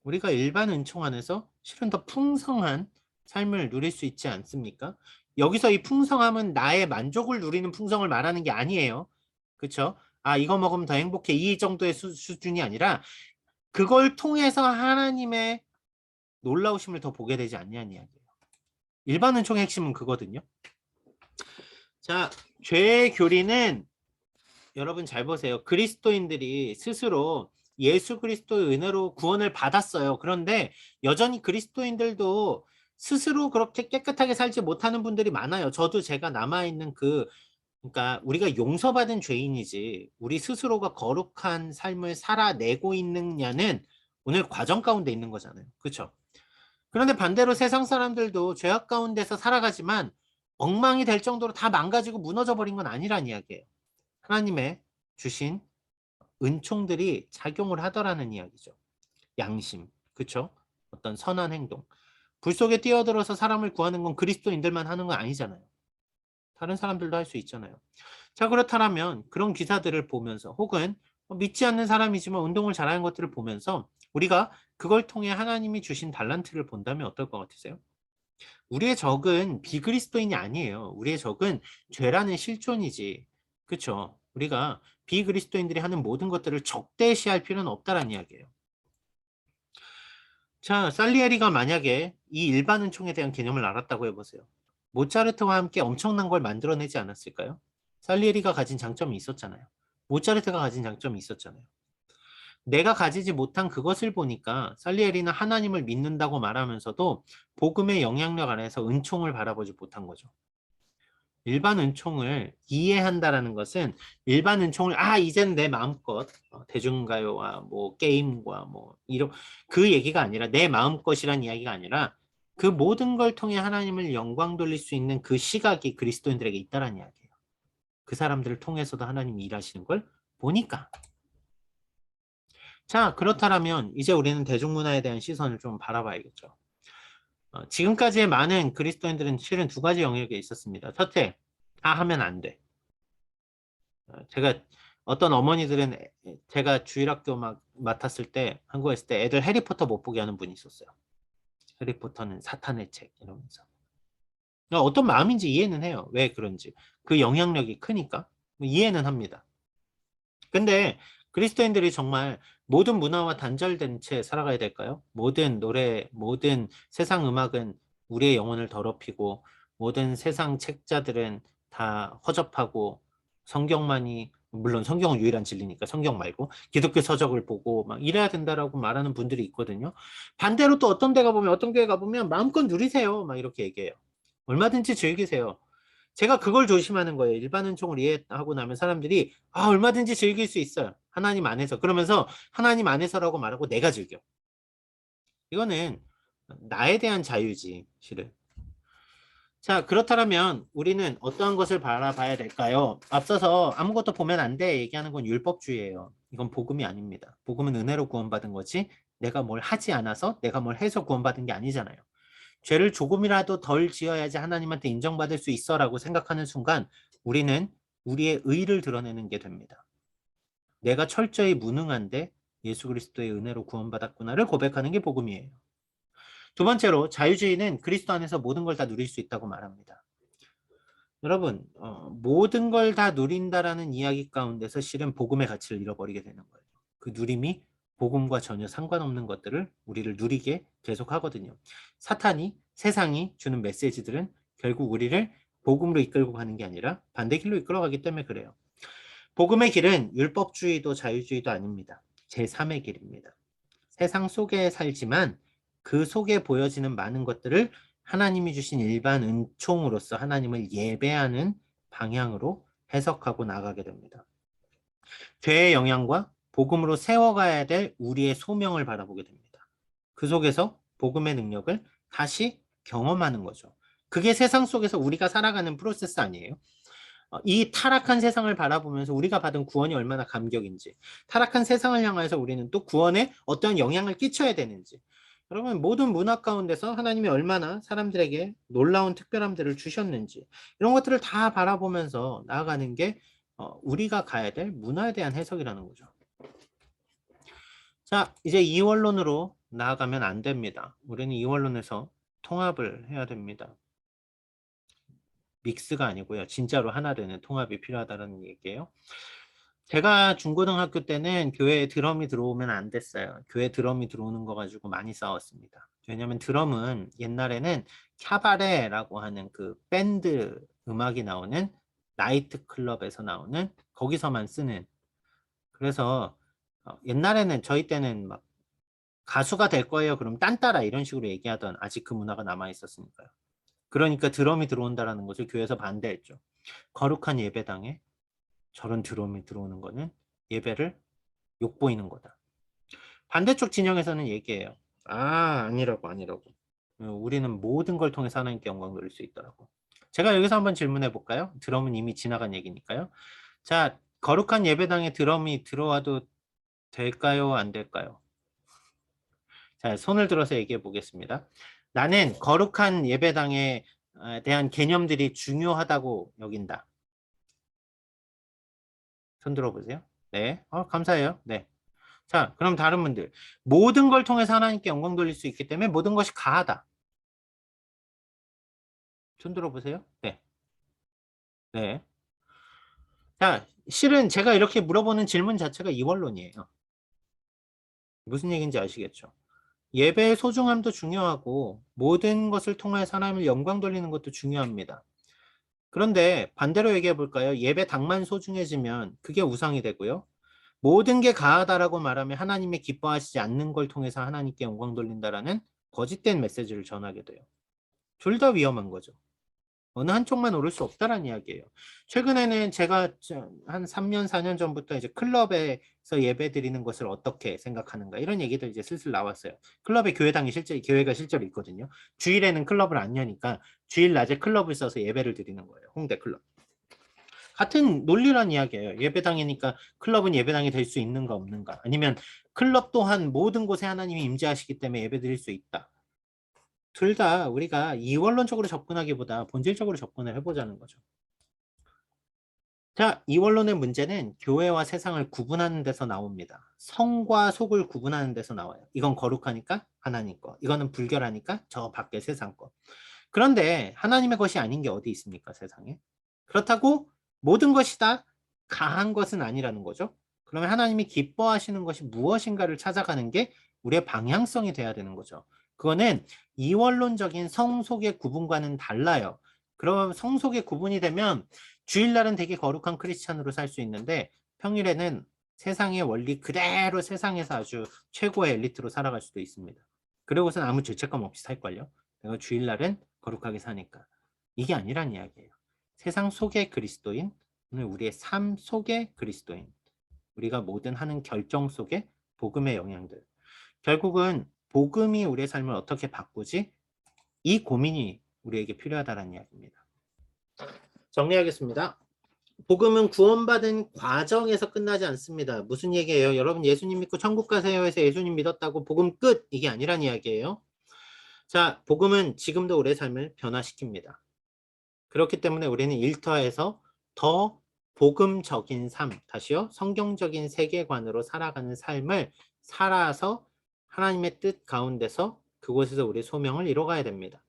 우리가 일반 은총 안에서 실은 더 풍성한 삶을 누릴 수 있지 않습니까? 여기서 이 풍성함은 나의 만족을 누리는 풍성을 말하는 게 아니에요. 그렇죠? 이거 먹으면 더 행복해, 이 정도의 수준이 아니라 그걸 통해서 하나님의 놀라우심을 더 보게 되지 않냐는 이야기예요. 일반 은총의 핵심은 그거든요. 자, 죄의 교리는 여러분 잘 보세요. 그리스도인들이 스스로 예수 그리스도의 은혜로 구원을 받았어요. 그런데 여전히 그리스도인들도 스스로 그렇게 깨끗하게 살지 못하는 분들이 많아요. 저도 제가 남아있는 그러니까 우리가 용서받은 죄인이지 우리 스스로가 거룩한 삶을 살아내고 있느냐는 오늘 과정 가운데 있는 거잖아요. 그렇죠? 그런데 반대로 세상 사람들도 죄악 가운데서 살아가지만 엉망이 될 정도로 다 망가지고 무너져 버린 건 아니란 이야기예요. 하나님의 주신 은총들이 작용을 하더라는 이야기죠. 양심, 그렇죠? 어떤 선한 행동. 불 속에 뛰어들어서 사람을 구하는 건 그리스도인들만 하는 건 아니잖아요. 다른 사람들도 할 수 있잖아요. 자, 그렇다면 그런 기사들을 보면서, 혹은 믿지 않는 사람이지만 운동을 잘하는 것들을 보면서 우리가 그걸 통해 하나님이 주신 달란트를 본다면 어떨 것 같으세요? 우리의 적은 비그리스도인이 아니에요. 우리의 적은 죄라는 실존이지 그렇죠. 우리가 비그리스도인들이 하는 모든 것들을 적대시할 필요는 없다라는 이야기예요. 자, 살리에리가 만약에 이 일반 은총에 대한 개념을 알았다고 해보세요. 모차르트와 함께 엄청난 걸 만들어내지 않았을까요? 살리에리가 가진 장점이 있었잖아요. 모차르트가 가진 장점이 있었잖아요. 내가 가지지 못한 그것을 보니까 살리에리는 하나님을 믿는다고 말하면서도 복음의 영향력 안에서 은총을 바라보지 못한 거죠. 일반 은총을 이해한다라는 것은 일반 은총을 이제는 내 마음껏 대중가요와 뭐 게임과 뭐 이런 그 얘기가 아니라 내 마음껏이란 이야기가 아니라 그 모든 걸 통해 하나님을 영광 돌릴 수 있는 그 시각이 그리스도인들에게 있다라는 이야기예요. 그 사람들을 통해서도 하나님이 일하시는 걸 보니까. 자, 그렇다면 이제 우리는 대중문화에 대한 시선을 좀 바라봐야겠죠. 지금까지의 많은 그리스도인들은 실은 두 가지 영역에 있었습니다. 첫째, 다 하면 안 돼. 제가 어떤 어머니들은 제가 주일학교 막 맡았을 때 한국에 있을 때 애들 해리포터 못 보게 하는 분이 있었어요. 해리포터는 사탄의 책 이러면서. 어떤 마음인지 이해는 해요. 왜 그런지. 그 영향력이 크니까 이해는 합니다. 근데 그리스도인들이 정말 모든 문화와 단절된 채 살아가야 될까요? 모든 노래, 모든 세상 음악은 우리의 영혼을 더럽히고 모든 세상 책자들은 다 허접하고 성경만이 물론 성경은 유일한 진리니까 성경 말고 기독교 서적을 보고 막 이래야 된다라고 말하는 분들이 있거든요. 반대로 또 어떤 데 가보면 어떤 교회 가보면 마음껏 누리세요. 막 이렇게 얘기해요. 얼마든지 즐기세요. 제가 그걸 조심하는 거예요. 일반 은총을 이해하고 나면 사람들이 얼마든지 즐길 수 있어요. 하나님 안에서. 그러면서 하나님 안에서라고 말하고 내가 즐겨. 이거는 나에 대한 자유지, 실은. 자, 그렇다면 우리는 어떠한 것을 바라봐야 될까요? 앞서서 아무것도 보면 안 돼 얘기하는 건 율법주의예요. 이건 복음이 아닙니다. 복음은 은혜로 구원받은 거지 내가 뭘 하지 않아서 내가 뭘 해서 구원받은 게 아니잖아요. 죄를 조금이라도 덜 지어야지 하나님한테 인정받을 수 있어라고 생각하는 순간 우리는 우리의 의를 드러내는 게 됩니다. 내가 철저히 무능한데 예수 그리스도의 은혜로 구원받았구나를 고백하는 게 복음이에요. 두 번째로 자유주의는 그리스도 안에서 모든 걸 다 누릴 수 있다고 말합니다. 여러분 모든 걸 다 누린다라는 이야기 가운데서 실은 복음의 가치를 잃어버리게 되는 거예요. 그 누림이 복음과 전혀 상관없는 것들을 우리를 누리게 계속하거든요. 사탄이 세상이 주는 메시지들은 결국 우리를 복음으로 이끌고 가는 게 아니라 반대 길로 이끌어가기 때문에 그래요. 복음의 길은 율법주의도 자유주의도 아닙니다. 제3의 길입니다. 세상 속에 살지만 그 속에 보여지는 많은 것들을 하나님이 주신 일반 은총으로서 하나님을 예배하는 방향으로 해석하고 나가게 됩니다. 죄의 영향과 복음으로 세워가야 될 우리의 소명을 바라보게 됩니다. 그 속에서 복음의 능력을 다시 경험하는 거죠. 그게 세상 속에서 우리가 살아가는 프로세스 아니에요? 이 타락한 세상을 바라보면서 우리가 받은 구원이 얼마나 감격인지, 타락한 세상을 향해서 우리는 또 구원에 어떠한 영향을 끼쳐야 되는지, 여러분 모든 문화 가운데서 하나님이 얼마나 사람들에게 놀라운 특별함들을 주셨는지 이런 것들을 다 바라보면서 나아가는 게 우리가 가야 될 문화에 대한 해석이라는 거죠. 자, 이제 이원론으로 나아가면 안 됩니다. 우리는 이원론에서 통합을 해야 됩니다. 믹스가 아니고요. 진짜로 하나 되는 통합이 필요하다는 얘기예요. 제가 중고등학교 때는 교회에 드럼이 들어오면 안 됐어요. 교회 드럼이 들어오는 거 가지고 많이 싸웠습니다. 왜냐하면 드럼은 옛날에는 캬바레라고 하는 그 밴드 음악이 나오는 나이트 클럽에서 나오는 거기서만 쓰는 그래서 옛날에는 저희 때는 막 가수가 될 거예요. 그럼 딴따라 이런 식으로 얘기하던 아직 그 문화가 남아 있었으니까요. 그러니까 드럼이 들어온다라는 것을 교회에서 반대했죠. 거룩한 예배당에 저런 드럼이 들어오는 거는 예배를 욕보이는 거다. 반대쪽 진영에서는 얘기해요. 아니라고. 우리는 모든 걸 통해서 하나님께 영광 돌릴 수 있더라고. 제가 여기서 한번 질문해 볼까요? 드럼은 이미 지나간 얘기니까요. 자, 거룩한 예배당에 드럼이 들어와도 될까요? 안 될까요? 자, 손을 들어서 얘기해 보겠습니다. 나는 거룩한 예배당에 대한 개념들이 중요하다고 여긴다. 손 들어보세요. 네, 감사해요. 네. 자, 그럼 다른 분들. 모든 걸 통해서 하나님께 영광 돌릴 수 있기 때문에 모든 것이 가하다. 손 들어보세요. 네. 네. 자, 실은 제가 이렇게 물어보는 질문 자체가 이원론이에요. 무슨 얘기인지 아시겠죠? 예배의 소중함도 중요하고 모든 것을 통해 하나님을 영광 돌리는 것도 중요합니다. 그런데 반대로 얘기해 볼까요? 예배 당만 소중해지면 그게 우상이 되고요. 모든 게 가하다라고 말하면 하나님의 기뻐하시지 않는 걸 통해서 하나님께 영광 돌린다라는 거짓된 메시지를 전하게 돼요. 둘 다 위험한 거죠. 어느 한쪽만 오를 수 없다라는 이야기예요. 최근에는 제가 한 3년, 4년 전부터 이제 클럽에서 예배 드리는 것을 어떻게 생각하는가 이런 얘기들 이제 슬슬 나왔어요. 클럽에 교회가 실제로 있거든요. 주일에는 클럽을 안 여니까 주일 낮에 클럽을 써서 예배를 드리는 거예요. 홍대 클럽. 같은 논리란 이야기예요. 예배당이니까 클럽은 예배당이 될 수 있는가 없는가. 아니면 클럽 또한 모든 곳에 하나님이 임재하시기 때문에 예배 드릴 수 있다. 둘 다 우리가 이원론적으로 접근하기보다 본질적으로 접근을 해보자는 거죠. 자, 이원론의 문제는 교회와 세상을 구분하는 데서 나옵니다. 성과 속을 구분하는 데서 나와요. 이건 거룩하니까 하나님 거, 이거는 불결하니까 저 밖에 세상 거. 그런데 하나님의 것이 아닌 게 어디 있습니까, 세상에? 그렇다고 모든 것이 다 가한 것은 아니라는 거죠. 그러면 하나님이 기뻐하시는 것이 무엇인가를 찾아가는 게 우리의 방향성이 돼야 되는 거죠. 그거는 이원론적인 성속의 구분과는 달라요. 그럼 성속의 구분이 되면 주일날은 되게 거룩한 크리스찬으로 살 수 있는데 평일에는 세상의 원리 그대로 세상에서 아주 최고의 엘리트로 살아갈 수도 있습니다. 그러고선 아무 죄책감 없이 살걸요. 내가 주일날은 거룩하게 사니까. 이게 아니란 이야기예요. 세상 속의 그리스도인, 오늘 우리의 삶 속의 그리스도인, 우리가 모든 하는 결정 속의 복음의 영향들. 결국은 복음이 우리의 삶을 어떻게 바꾸지? 이 고민이 우리에게 필요하다는 이야기입니다. 정리하겠습니다. 복음은 구원받은 과정에서 끝나지 않습니다. 무슨 얘기예요? 여러분 예수님 믿고 천국 가세요 해서 예수님 믿었다고 복음 끝! 이게 아니란 이야기예요. 자, 복음은 지금도 우리의 삶을 변화시킵니다. 그렇기 때문에 우리는 일터에서 더 복음적인 삶, 다시요, 성경적인 세계관으로 살아가는 삶을 살아서 하나님의 뜻 가운데서 그곳에서 우리의 소명을 이뤄가야 됩니다.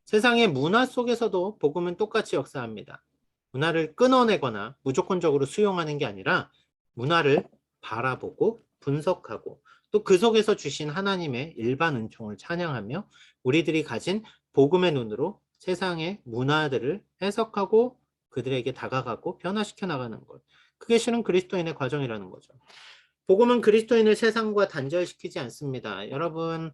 세상의 문화 속에서도 복음은 똑같이 역사합니다. 문화를 끊어내거나 무조건적으로 수용하는 게 아니라 문화를 바라보고 분석하고 또 그 속에서 주신 하나님의 일반 은총을 찬양하며 우리들이 가진 복음의 눈으로 세상의 문화들을 해석하고 그들에게 다가가고 변화시켜 나가는 것. 그게 실은 그리스도인의 과정이라는 거죠. 복음은 그리스도인을 세상과 단절시키지 않습니다. 여러분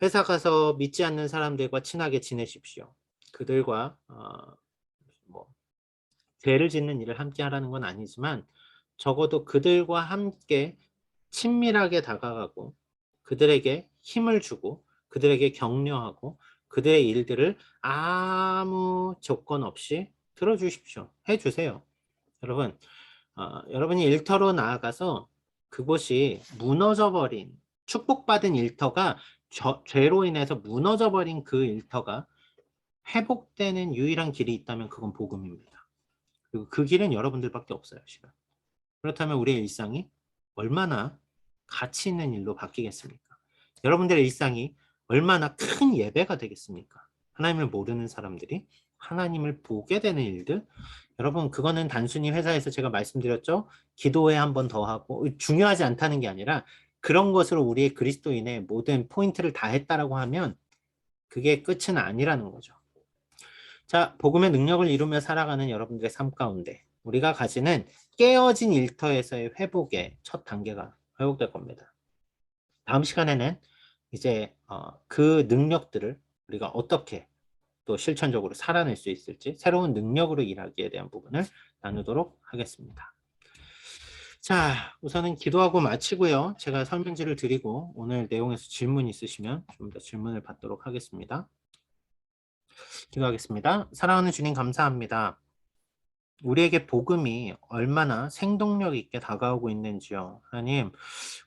회사 가서 믿지 않는 사람들과 친하게 지내십시오. 그들과 죄를 짓는 일을 함께 하라는 건 아니지만 적어도 그들과 함께 친밀하게 다가가고 그들에게 힘을 주고 그들에게 격려하고 그들의 일들을 아무 조건 없이 들어주십시오. 해주세요. 여러분, 여러분이 일터로 나아가서 그곳이 무너져버린 축복받은 일터가 죄로 인해서 무너져버린 그 일터가 회복되는 유일한 길이 있다면 그건 복음입니다. 그리고 그 길은 여러분들밖에 없어요. 시간. 그렇다면 우리의 일상이 얼마나 가치 있는 일로 바뀌겠습니까? 여러분들의 일상이 얼마나 큰 예배가 되겠습니까? 하나님을 모르는 사람들이 하나님을 보게 되는 일들. 여러분 그거는 단순히 회사에서 제가 말씀드렸죠. 기도회 한 번 더 하고 중요하지 않다는 게 아니라 그런 것으로 우리의 그리스도인의 모든 포인트를 다 했다라고 하면 그게 끝은 아니라는 거죠. 자, 복음의 능력을 이루며 살아가는 여러분들의 삶 가운데 우리가 가지는 깨어진 일터에서의 회복의 첫 단계가 회복될 겁니다. 다음 시간에는 이제 그 능력들을 우리가 어떻게 또 실천적으로 살아낼 수 있을지 새로운 능력으로 일하기에 대한 부분을 나누도록 하겠습니다. 자, 우선은 기도하고 마치고요. 제가 설명지를 드리고 오늘 내용에서 질문 있으시면 좀 더 질문을 받도록 하겠습니다. 기도하겠습니다. 사랑하는 주님 감사합니다. 우리에게 복음이 얼마나 생동력 있게 다가오고 있는지요. 하나님,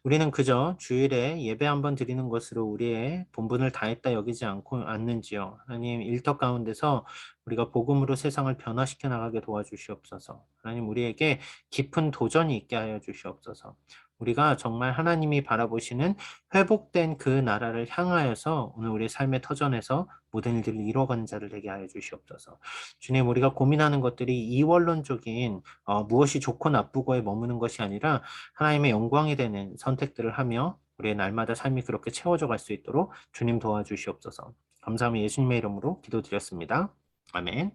우리는 그저 주일에 예배 한번 드리는 것으로 우리의 본분을 다했다 여기지 않는지요. 하나님, 일터 가운데서 우리가 복음으로 세상을 변화시켜 나가게 도와주시옵소서. 하나님, 우리에게 깊은 도전이 있게 하여 주시옵소서. 우리가 정말 하나님이 바라보시는 회복된 그 나라를 향하여서 오늘 우리의 삶의 터전에서 모든 일들을 이뤄가는 자를 되게 하여 주시옵소서. 주님, 우리가 고민하는 것들이 이원론적인 무엇이 좋고 나쁘고에 머무는 것이 아니라 하나님의 영광이 되는 선택들을 하며 우리의 날마다 삶이 그렇게 채워져 갈 수 있도록 주님 도와주시옵소서. 감사하며 예수님의 이름으로 기도드렸습니다. 아멘.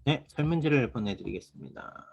네, 설문지를 보내드리겠습니다.